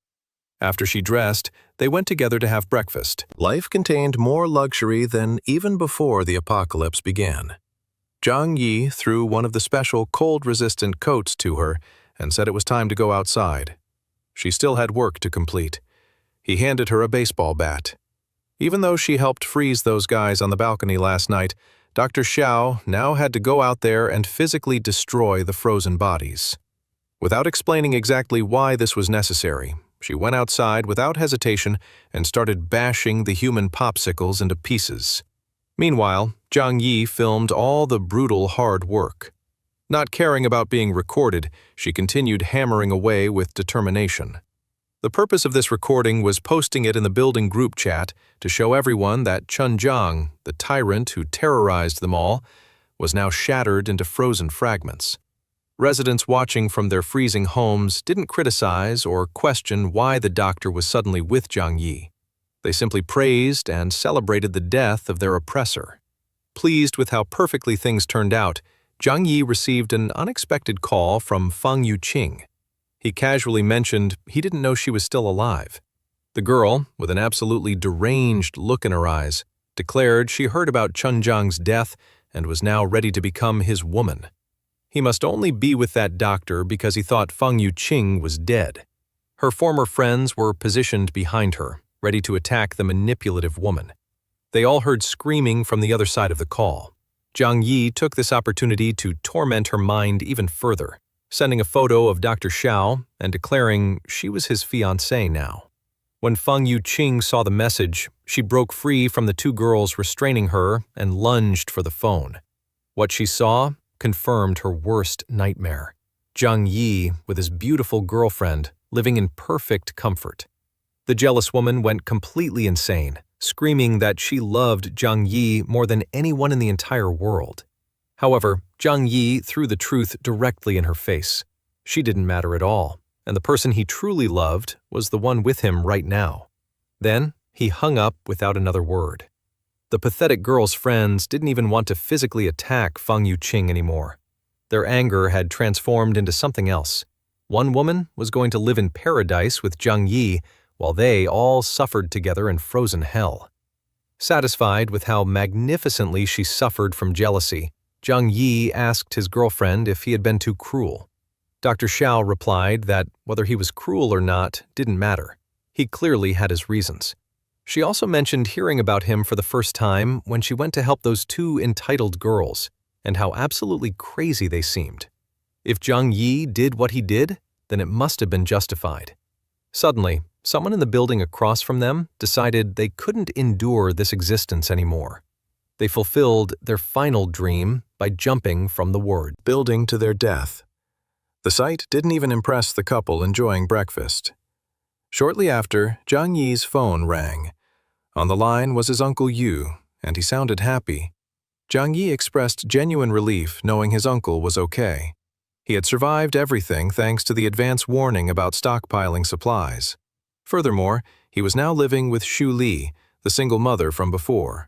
After she dressed, they went together to have breakfast. Life contained more luxury than even before the apocalypse began. Jang Yi threw one of the special cold-resistant coats to her and said it was time to go outside. She still had work to complete. He handed her a baseball bat. Even though she helped freeze those guys on the balcony last night, Dr. Xiao now had to go out there and physically destroy the frozen bodies. Without explaining exactly why this was necessary, she went outside without hesitation and started bashing the human popsicles into pieces. Meanwhile, Jang Yi filmed all the brutal hard work. Not caring about being recorded, she continued hammering away with determination. The purpose of this recording was posting it in the building group chat to show everyone that Chun, the tyrant who terrorized them all, was now shattered into frozen fragments. Residents watching from their freezing homes didn't criticize or question why the doctor was suddenly with Jang Yi. They simply praised and celebrated the death of their oppressor. Pleased with how perfectly things turned out, Jang Yi received an unexpected call from Feng Yuqing. He casually mentioned he didn't know she was still alive. The girl, with an absolutely deranged look in her eyes, declared she heard about Chun Jiang's death and was now ready to become his woman. He must only be with that doctor because he thought Feng Yuqing was dead. Her former friends were positioned behind her, ready to attack the manipulative woman. They all heard screaming from the other side of the call. Jang Yi took this opportunity to torment her mind even further, sending a photo of Dr. Xiao and declaring she was his fiancée now. When Feng Yuqing saw the message, she broke free from the two girls restraining her and lunged for the phone. What she saw confirmed her worst nightmare. Jang Yi with his beautiful girlfriend living in perfect comfort. The jealous woman went completely insane, screaming that she loved Jang Yi more than anyone in the entire world. However, Jang Yi threw the truth directly in her face. She didn't matter at all, and the person he truly loved was the one with him right now. Then, he hung up without another word. The pathetic girl's friends didn't even want to physically attack Feng Yuqing anymore. Their anger had transformed into something else. One woman was going to live in paradise with Jang Yi, while they all suffered together in frozen hell. Satisfied with how magnificently she suffered from jealousy, Jang Yi asked his girlfriend if he had been too cruel. Dr. Xiao replied that whether he was cruel or not didn't matter. He clearly had his reasons. She also mentioned hearing about him for the first time when she went to help those two entitled girls, and how absolutely crazy they seemed. If Jang Yi did what he did, then it must have been justified. Suddenly, someone in the building across from them decided they couldn't endure this existence anymore. They fulfilled their final dream by jumping from the word building to their death. The sight didn't even impress the couple enjoying breakfast. Shortly after, Jang Yi's phone rang. On the line was his Uncle Yu, and he sounded happy. Jang Yi expressed genuine relief knowing his uncle was okay. He had survived everything thanks to the advance warning about stockpiling supplies. Furthermore, he was now living with Shu Li, the single mother from before.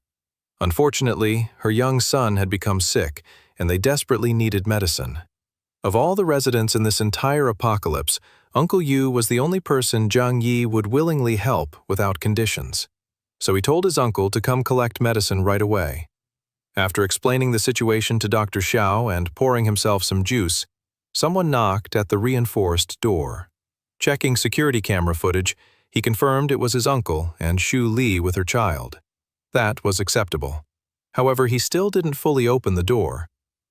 Unfortunately, her young son had become sick, and they desperately needed medicine. Of all the residents in this entire apocalypse, Uncle Yu was the only person Jang Yi would willingly help without conditions. So he told his uncle to come collect medicine right away. After explaining the situation to Dr. Xiao and pouring himself some juice, someone knocked at the reinforced door. Checking security camera footage, he confirmed it was his uncle and Shu Li with her child. That was acceptable. However, he still didn't fully open the door.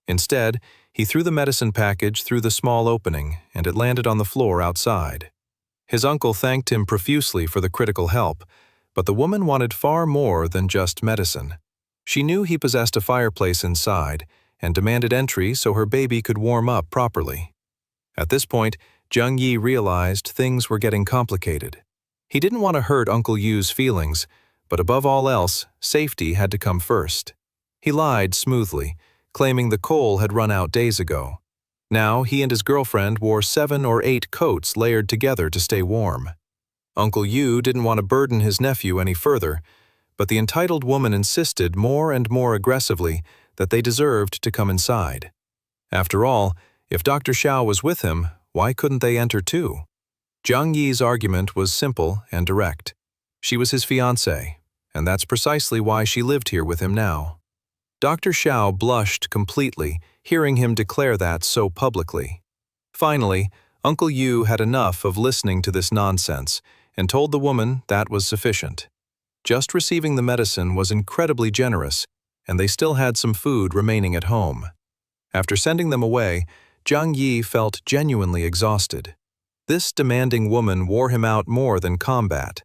Instead, he threw the medicine package through the small opening, and it landed on the floor outside. His uncle thanked him profusely for the critical help, but the woman wanted far more than just medicine. She knew he possessed a fireplace inside and demanded entry so her baby could warm up properly. At this point, Jang Yi realized things were getting complicated. He didn't want to hurt Uncle Yu's feelings, but above all else, safety had to come first. He lied smoothly, claiming the coal had run out days ago. Now he and his girlfriend wore 7 or 8 coats layered together to stay warm. Uncle Yu didn't want to burden his nephew any further, but the entitled woman insisted more and more aggressively that they deserved to come inside. After all, if Dr. Xiao was with him, why couldn't they enter too? Jang Yi's argument was simple and direct. She was his fiancée, and that's precisely why she lived here with him now. Dr. Xiao blushed completely, hearing him declare that so publicly. Finally, Uncle Yu had enough of listening to this nonsense and told the woman that was sufficient. Just receiving the medicine was incredibly generous, and they still had some food remaining at home. After sending them away, Jang Yi felt genuinely exhausted. This demanding woman wore him out more than combat.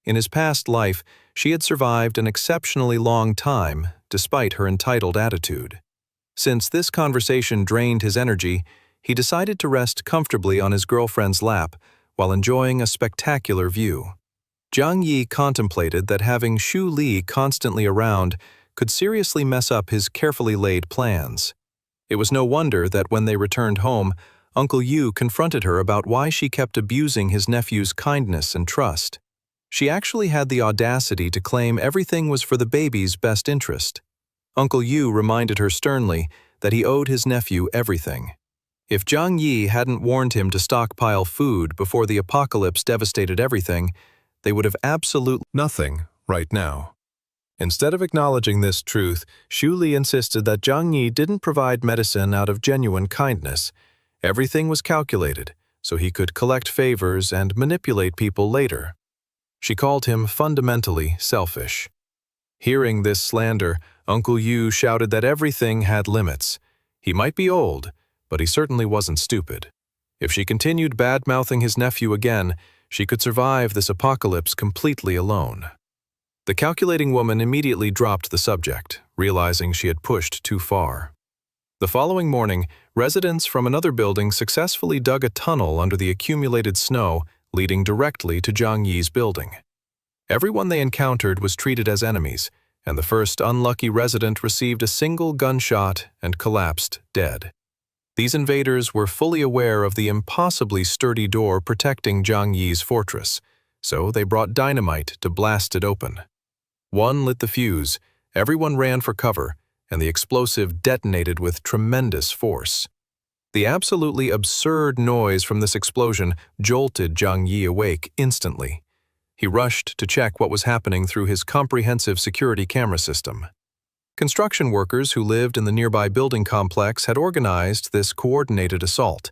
In his past life, she had survived an exceptionally long time, despite her entitled attitude. Since this conversation drained his energy, he decided to rest comfortably on his girlfriend's lap while enjoying a spectacular view. Jang Yi contemplated that having Shu Li constantly around could seriously mess up his carefully laid plans. It was no wonder that when they returned home, Uncle Yu confronted her about why she kept abusing his nephew's kindness and trust. She actually had the audacity to claim everything was for the baby's best interest. Uncle Yu reminded her sternly that he owed his nephew everything. If Jang Yi hadn't warned him to stockpile food before the apocalypse devastated everything, they would have absolutely nothing right now. Instead of acknowledging this truth, Shu Li insisted that Jang Yi didn't provide medicine out of genuine kindness. Everything was calculated, so he could collect favors and manipulate people later. She called him fundamentally selfish. Hearing this slander, Uncle Yu shouted that everything had limits. He might be old, but he certainly wasn't stupid. If she continued bad-mouthing his nephew again, she could survive this apocalypse completely alone. The calculating woman immediately dropped the subject, realizing she had pushed too far. The following morning, residents from another building successfully dug a tunnel under the accumulated snow, leading directly to Jang Yi's building. Everyone they encountered was treated as enemies, and the first unlucky resident received a single gunshot and collapsed dead. These invaders were fully aware of the impossibly sturdy door protecting Jang Yi's fortress, so they brought dynamite to blast it open. One lit the fuse, everyone ran for cover, and the explosive detonated with tremendous force. The absolutely absurd noise from this explosion jolted Jang Yi awake instantly. He rushed to check what was happening through his comprehensive security camera system. Construction workers who lived in the nearby building complex had organized this coordinated assault.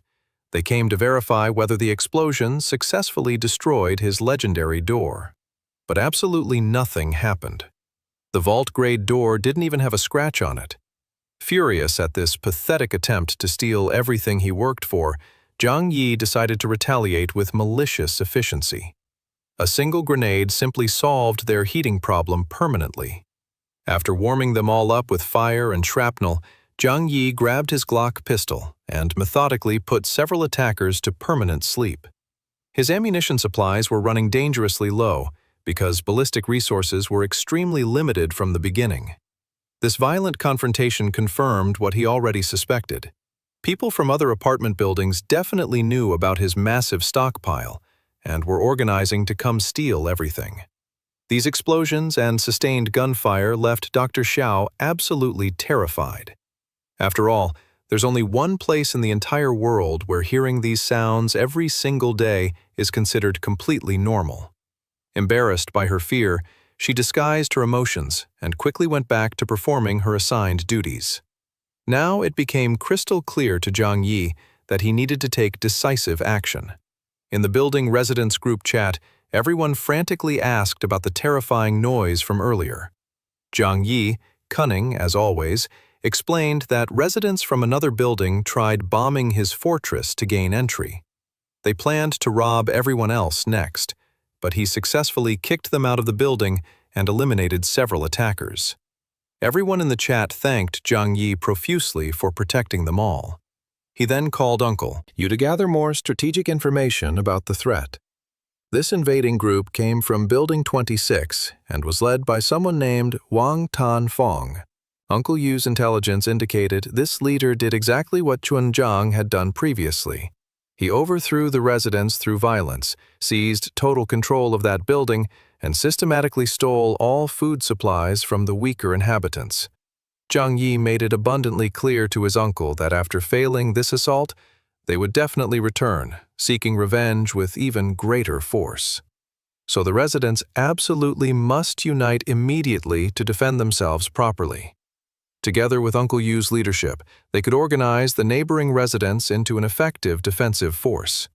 They came to verify whether the explosion successfully destroyed his legendary door. But absolutely nothing happened. The vault-grade door didn't even have a scratch on it. Furious at this pathetic attempt to steal everything he worked for, Jang Yi decided to retaliate with malicious efficiency. A single grenade simply solved their heating problem permanently. After warming them all up with fire and shrapnel, Jang Yi grabbed his Glock pistol and methodically put several attackers to permanent sleep. His ammunition supplies were running dangerously low because ballistic resources were extremely limited from the beginning. This violent confrontation confirmed what he already suspected. People from other apartment buildings definitely knew about his massive stockpile and were organizing to come steal everything. These explosions and sustained gunfire left Dr. Xiao absolutely terrified. After all, there's only one place in the entire world where hearing these sounds every single day is considered completely normal. Embarrassed by her fear, she disguised her emotions and quickly went back to performing her assigned duties. Now it became crystal clear to Jang Yi that he needed to take decisive action. In the building residents group chat, everyone frantically asked about the terrifying noise from earlier. Jang Yi, cunning as always, explained that residents from another building tried bombing his fortress to gain entry. They planned to rob everyone else next, but he successfully kicked them out of the building and eliminated several attackers. Everyone in the chat thanked Jang Yi profusely for protecting them all. He then called Uncle Yu to gather more strategic information about the threat. This invading group came from Building 26 and was led by someone named Wang Tan Fong. Uncle Yu's intelligence indicated this leader did exactly what Chun had done previously. He overthrew the residents through violence, seized total control of that building, and systematically stole all food supplies from the weaker inhabitants. Jang Yi made it abundantly clear to his uncle that after failing this assault, they would definitely return, seeking revenge with even greater force. So the residents absolutely must unite immediately to defend themselves properly. Together with Uncle Yu's leadership, they could organize the neighboring residents into an effective defensive force.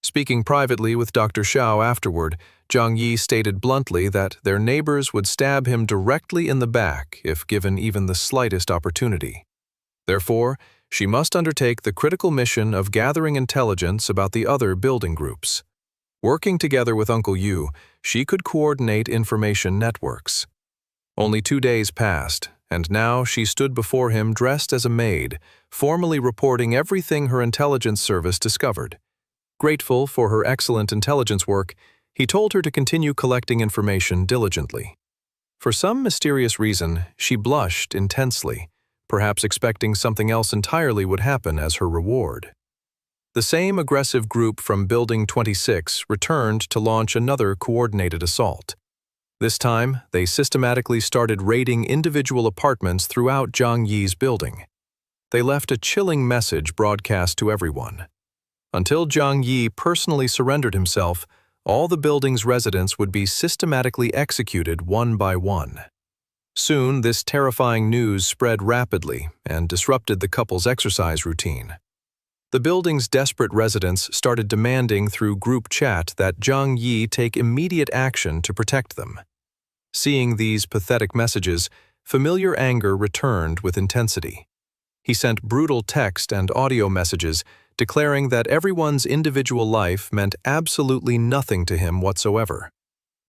Speaking privately with Dr. Xiao afterward, Jang Yi stated bluntly that their neighbors would stab him directly in the back if given even the slightest opportunity. Therefore, she must undertake the critical mission of gathering intelligence about the other building groups. Working together with Uncle Yu, she could coordinate information networks. Only 2 days passed, and now she stood before him dressed as a maid, formally reporting everything her intelligence service discovered. Grateful for her excellent intelligence work, he told her to continue collecting information diligently. For some mysterious reason, she blushed intensely, perhaps expecting something else entirely would happen as her reward. The same aggressive group from Building 26 returned to launch another coordinated assault. This time, they systematically started raiding individual apartments throughout Jang Yi's building. They left a chilling message broadcast to everyone. Until Jang Yi personally surrendered himself, all the building's residents would be systematically executed one by one. Soon, this terrifying news spread rapidly and disrupted the couple's exercise routine. The building's desperate residents started demanding through group chat that Jang Yi take immediate action to protect them. Seeing these pathetic messages, familiar anger returned with intensity. He sent brutal text and audio messages declaring that everyone's individual life meant absolutely nothing to him whatsoever.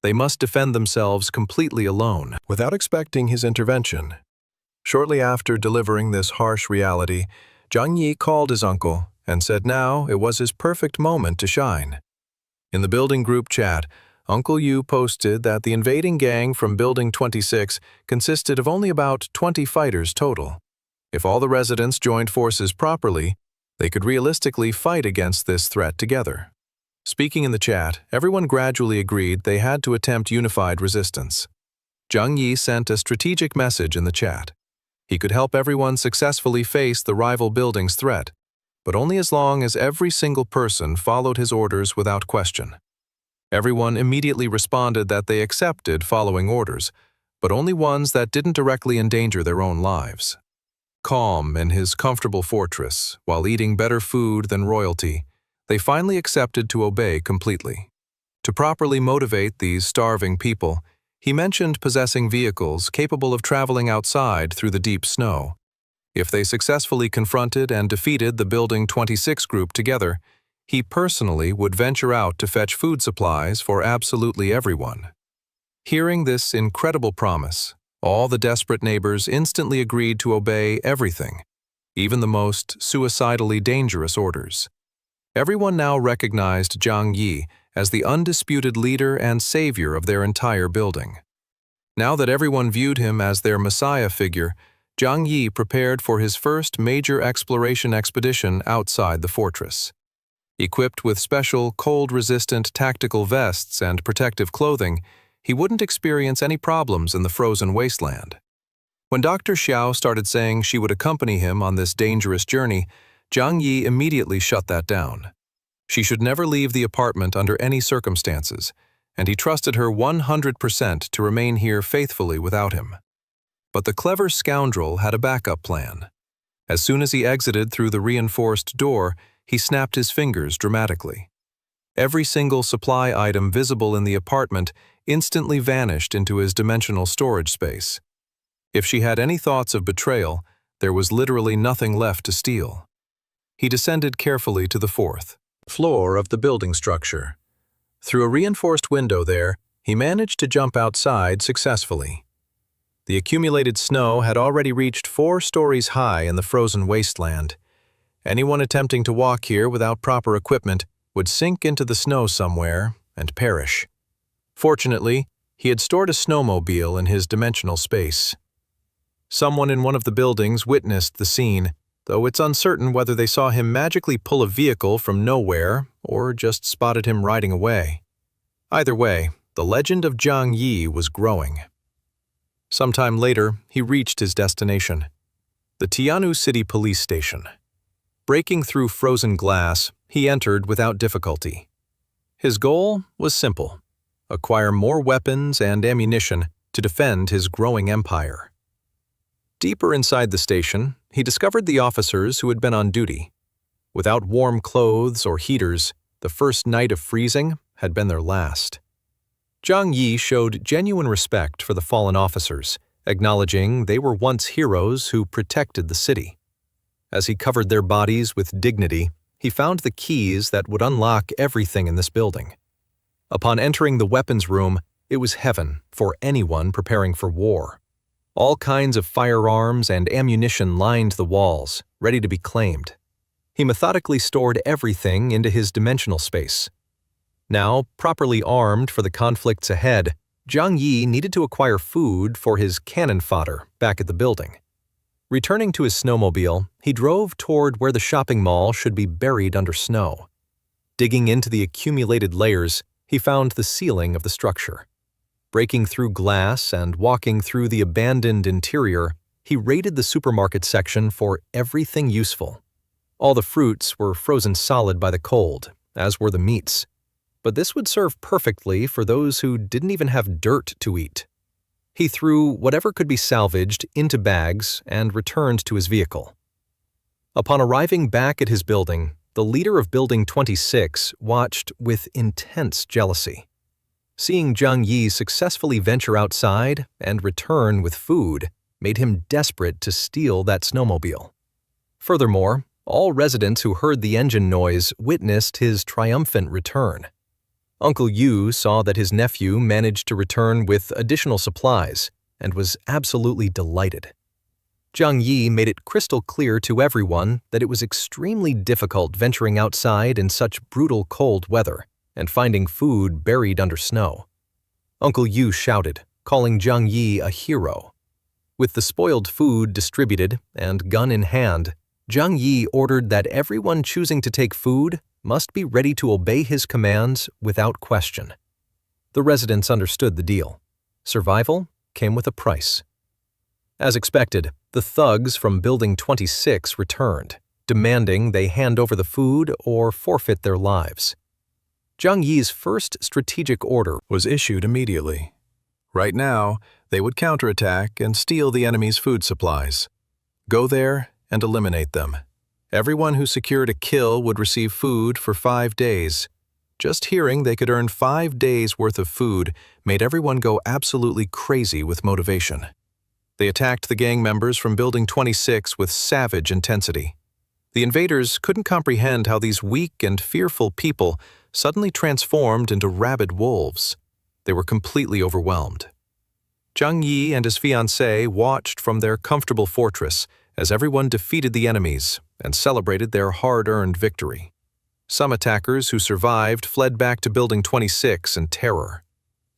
They must defend themselves completely alone, without expecting his intervention. Shortly after delivering this harsh reality, Jang Yi called his uncle and said now it was his perfect moment to shine. In the building group chat, Uncle Yu posted that the invading gang from Building 26 consisted of only about 20 fighters total. If all the residents joined forces properly, they could realistically fight against this threat together. Speaking in the chat, everyone gradually agreed they had to attempt unified resistance. Jang Yi sent a strategic message in the chat. He could help everyone successfully face the rival building's threat, but only as long as every single person followed his orders without question. Everyone immediately responded that they accepted following orders, but only ones that didn't directly endanger their own lives. Calm in his comfortable fortress, while eating better food than royalty, they finally accepted to obey completely. To properly motivate these starving people, he mentioned possessing vehicles capable of traveling outside through the deep snow. If they successfully confronted and defeated the Building 26 group together, he personally would venture out to fetch food supplies for absolutely everyone. Hearing this incredible promise, all the desperate neighbors instantly agreed to obey everything, even the most suicidally dangerous orders. Everyone now recognized Jang Yi as the undisputed leader and savior of their entire building. Now that everyone viewed him as their messiah figure, Jang Yi prepared for his first major exploration expedition outside the fortress. Equipped with special cold-resistant tactical vests and protective clothing, he wouldn't experience any problems in the frozen wasteland. When Dr. Xiao started saying she would accompany him on this dangerous journey, Jang Yi immediately shut that down. She should never leave the apartment under any circumstances, and he trusted her 100% to remain here faithfully without him. But the clever scoundrel had a backup plan. As soon as he exited through the reinforced door, he snapped his fingers dramatically. Every single supply item visible in the apartment instantly vanished into his dimensional storage space. If she had any thoughts of betrayal, there was literally nothing left to steal. He descended carefully to the 4th floor of the building structure. Through a reinforced window there, he managed to jump outside successfully. The accumulated snow had already reached 4 stories high in the frozen wasteland. Anyone attempting to walk here without proper equipment would sink into the snow somewhere and perish. Fortunately, he had stored a snowmobile in his dimensional space. Someone in one of the buildings witnessed the scene, though it's uncertain whether they saw him magically pull a vehicle from nowhere or just spotted him riding away. Either way, the legend of Jang Yi was growing. Sometime later, he reached his destination, the Tianhu City Police Station. Breaking through frozen glass, he entered without difficulty. His goal was simple: acquire more weapons and ammunition to defend his growing empire. Deeper inside the station, he discovered the officers who had been on duty. Without warm clothes or heaters, the first night of freezing had been their last. Jang Yi showed genuine respect for the fallen officers, acknowledging they were once heroes who protected the city. As he covered their bodies with dignity, he found the keys that would unlock everything in this building. Upon entering the weapons room, it was heaven for anyone preparing for war. All kinds of firearms and ammunition lined the walls, ready to be claimed. He methodically stored everything into his dimensional space. Now, properly armed for the conflicts ahead, Jang Yi needed to acquire food for his cannon fodder back at the building. Returning to his snowmobile, he drove toward where the shopping mall should be buried under snow. Digging into the accumulated layers, he found the ceiling of the structure. Breaking through glass and walking through the abandoned interior, he raided the supermarket section for everything useful. All the fruits were frozen solid by the cold, as were the meats. But this would serve perfectly for those who didn't even have dirt to eat. He threw whatever could be salvaged into bags and returned to his vehicle. Upon arriving back at his building, the leader of Building 26 watched with intense jealousy. Seeing Jang Yi successfully venture outside and return with food made him desperate to steal that snowmobile. Furthermore, all residents who heard the engine noise witnessed his triumphant return. Uncle Yu saw that his nephew managed to return with additional supplies and was absolutely delighted. Jang Yi made it crystal clear to everyone that it was extremely difficult venturing outside in such brutal cold weather and finding food buried under snow. Uncle Yu shouted, calling Jang Yi a hero. With the spoiled food distributed and gun in hand, Jang Yi ordered that everyone choosing to take food must be ready to obey his commands without question. The residents understood the deal. Survival came with a price. As expected, the thugs from Building 26 returned, demanding they hand over the food or forfeit their lives. Jang Yi's first strategic order Was issued immediately. Right now, they would counterattack and steal the enemy's food supplies. Go there and eliminate them. Everyone who secured a kill would receive food for 5 days. Just hearing they could earn 5 days' worth of food made everyone go absolutely crazy with motivation. They attacked the gang members from Building 26 with savage intensity. The invaders couldn't comprehend how these weak and fearful people suddenly transformed into rabid wolves. They were completely overwhelmed. Jang Yi and his fiancée watched from their comfortable fortress as everyone defeated the enemies and celebrated their hard-earned victory. Some attackers who survived fled back to Building 26 in terror.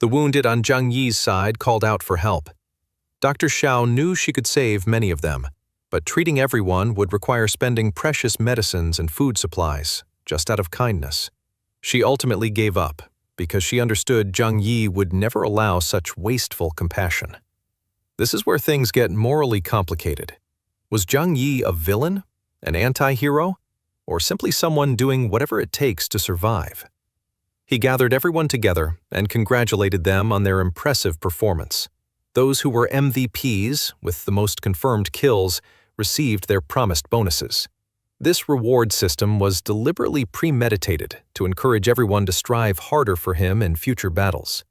The wounded on Jang Yi's side called out for help. Dr. Xiao knew she could save many of them, but treating everyone would require spending precious medicines and food supplies, just out of kindness. She ultimately gave up, because she understood Jang Yi would never allow such wasteful compassion. This is where things get morally complicated. Was Jang Yi a villain, an anti-hero, or simply someone doing whatever it takes to survive? He gathered everyone together and congratulated them on their impressive performance. Those who were MVPs, with the most confirmed kills, received their promised bonuses. This reward system was deliberately premeditated to encourage everyone to strive harder for him in future battles.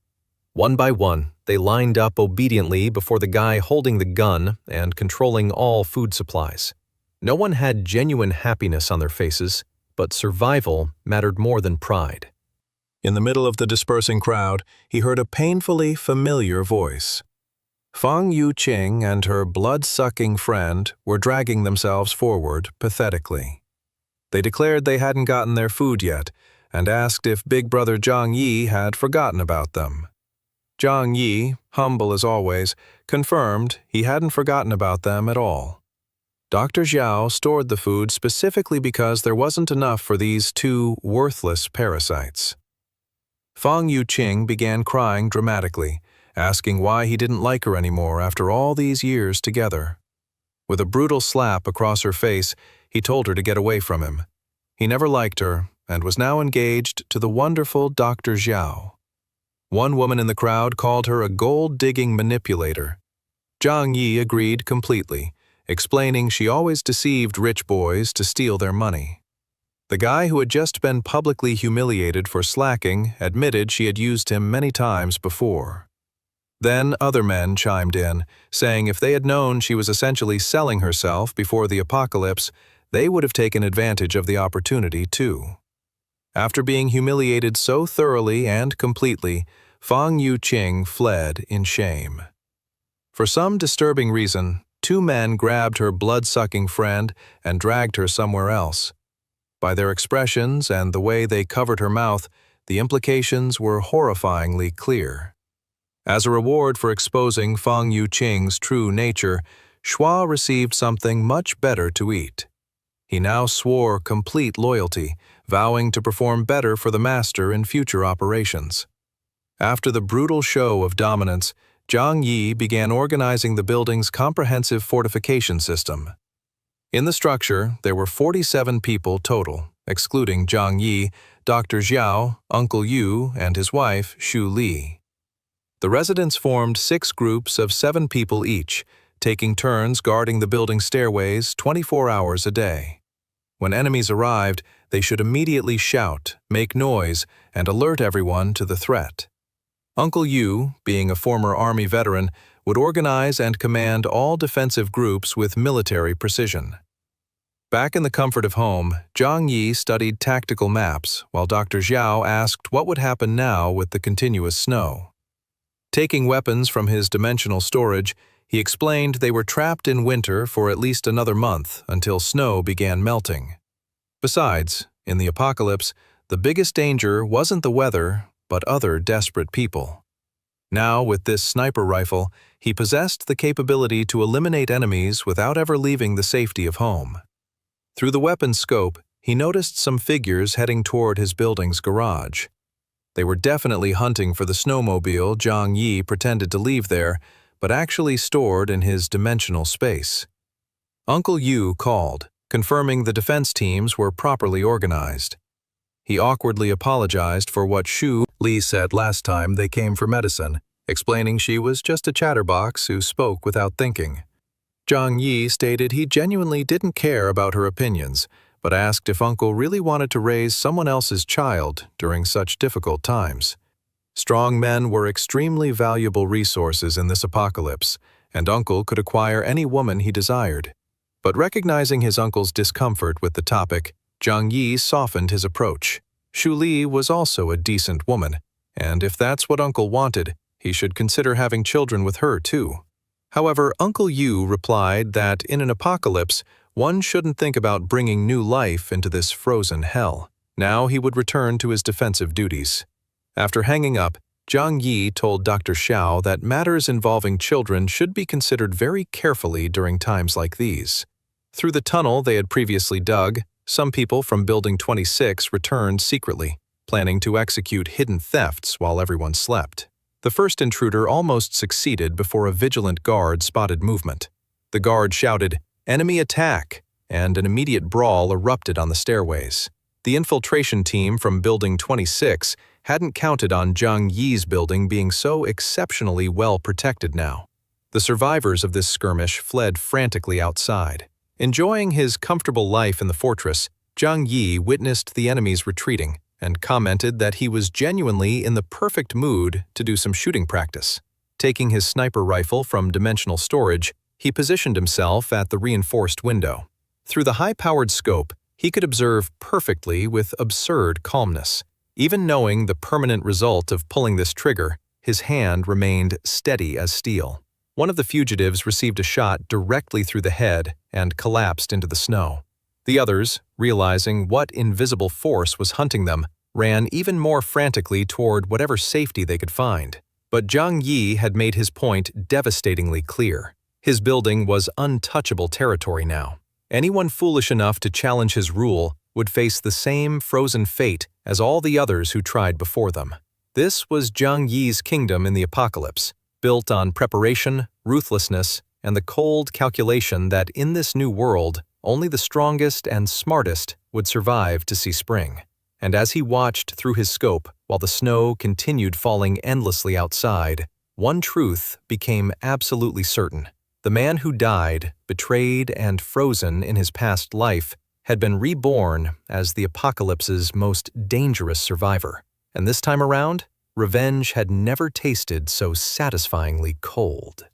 One by one, they lined up obediently before the guy holding the gun and controlling all food supplies. No one had genuine happiness on their faces, but survival mattered more than pride. In the middle of the dispersing crowd, he heard a painfully familiar voice. Feng Yuqing and her blood-sucking friend were dragging themselves forward pathetically. They declared they hadn't gotten their food yet and asked if Big Brother Jang Yi had forgotten about them. Jang Yi, humble as always, confirmed he hadn't forgotten about them at all. Dr. Xiao stored the food specifically because there wasn't enough for these two worthless parasites. Fang Yuqing began crying dramatically, asking why he didn't like her anymore after all these years together. With a brutal slap across her face, he told her to get away from him. He never liked her and was now engaged to the wonderful Dr. Xiao. One woman in the crowd called her a gold-digging manipulator. Jang Yi agreed completely, explaining she always deceived rich boys to steal their money. The guy who had just been publicly humiliated for slacking admitted she had used him many times before. Then other men chimed in, saying if they had known she was essentially selling herself before the apocalypse, they would have taken advantage of the opportunity too. After being humiliated so thoroughly and completely, Fang Yuqing fled in shame. For some disturbing reason, two men grabbed her blood-sucking friend and dragged her somewhere else. By their expressions and the way they covered her mouth, the implications were horrifyingly clear. As a reward for exposing Fang Yuqing's true nature, Xiao received something much better to eat. He now swore complete loyalty, vowing to perform better for the master in future operations. After the brutal show of dominance, Jang Yi began organizing the building's comprehensive fortification system. In the structure, there were 47 people total, excluding Jang Yi, Dr. Xiao, Uncle Yu, and his wife, Xu Li. The residents formed 6 groups of 7 people each, taking turns guarding the building stairways 24 hours a day. When enemies arrived, they should immediately shout, make noise, and alert everyone to the threat. Uncle Yu, being a former army veteran, would organize and command all defensive groups with military precision. Back in the comfort of home, Jang Yi studied tactical maps, while Dr. Xiao asked what would happen now with the continuous snow. Taking weapons from his dimensional storage, he explained they were trapped in winter for at least another month until snow began melting. Besides, in the apocalypse, the biggest danger wasn't the weather, but other desperate people. Now, with this sniper rifle, he possessed the capability to eliminate enemies without ever leaving the safety of home. Through the weapon's scope, he noticed some figures heading toward his building's garage. They were definitely hunting for the snowmobile Jang Yi pretended to leave there, but actually stored in his dimensional space. Uncle Yu called, confirming the defense teams were properly organized. He awkwardly apologized for what Xu Li said last time they came for medicine, explaining she was just a chatterbox who spoke without thinking. Jang Yi stated he genuinely didn't care about her opinions, but asked if Uncle really wanted to raise someone else's child during such difficult times. Strong men were extremely valuable resources in this apocalypse, and Uncle could acquire any woman he desired. But recognizing his uncle's discomfort with the topic, Jang Yi softened his approach. Xu Li was also a decent woman, and if that's what Uncle wanted, he should consider having children with her too. However, Uncle Yu replied that in an apocalypse, one shouldn't think about bringing new life into this frozen hell. Now he would return to his defensive duties. After hanging up, Jang Yi told Dr. Xiao that matters involving children should be considered very carefully during times like these. Through the tunnel they had previously dug, some people from Building 26 returned secretly, planning to execute hidden thefts while everyone slept. The first intruder almost succeeded before a vigilant guard spotted movement. The guard shouted, "Enemy attack!" and an immediate brawl erupted on the stairways. The infiltration team from Building 26 hadn't counted on Jang Yi's building being so exceptionally well protected now. The survivors of this skirmish fled frantically outside. Enjoying his comfortable life in the fortress, Jang Yi witnessed the enemies retreating and commented that he was genuinely in the perfect mood to do some shooting practice. Taking his sniper rifle from dimensional storage, he positioned himself at the reinforced window. Through the high-powered scope, he could observe perfectly with absurd calmness. Even knowing the permanent result of pulling this trigger, his hand remained steady as steel. One of the fugitives received a shot directly through the head and collapsed into the snow. The others, realizing what invisible force was hunting them, ran even more frantically toward whatever safety they could find. But Jang Yi had made his point devastatingly clear. His building was untouchable territory now. Anyone foolish enough to challenge his rule would face the same frozen fate as all the others who tried before them. This was Jang Yi's kingdom in the apocalypse, built on preparation, ruthlessness, and the cold calculation that in this new world, only the strongest and smartest would survive to see spring. And as he watched through his scope while the snow continued falling endlessly outside, one truth became absolutely certain. The man who died, betrayed, and frozen in his past life had been reborn as the apocalypse's most dangerous survivor. And this time around, revenge had never tasted so satisfyingly cold.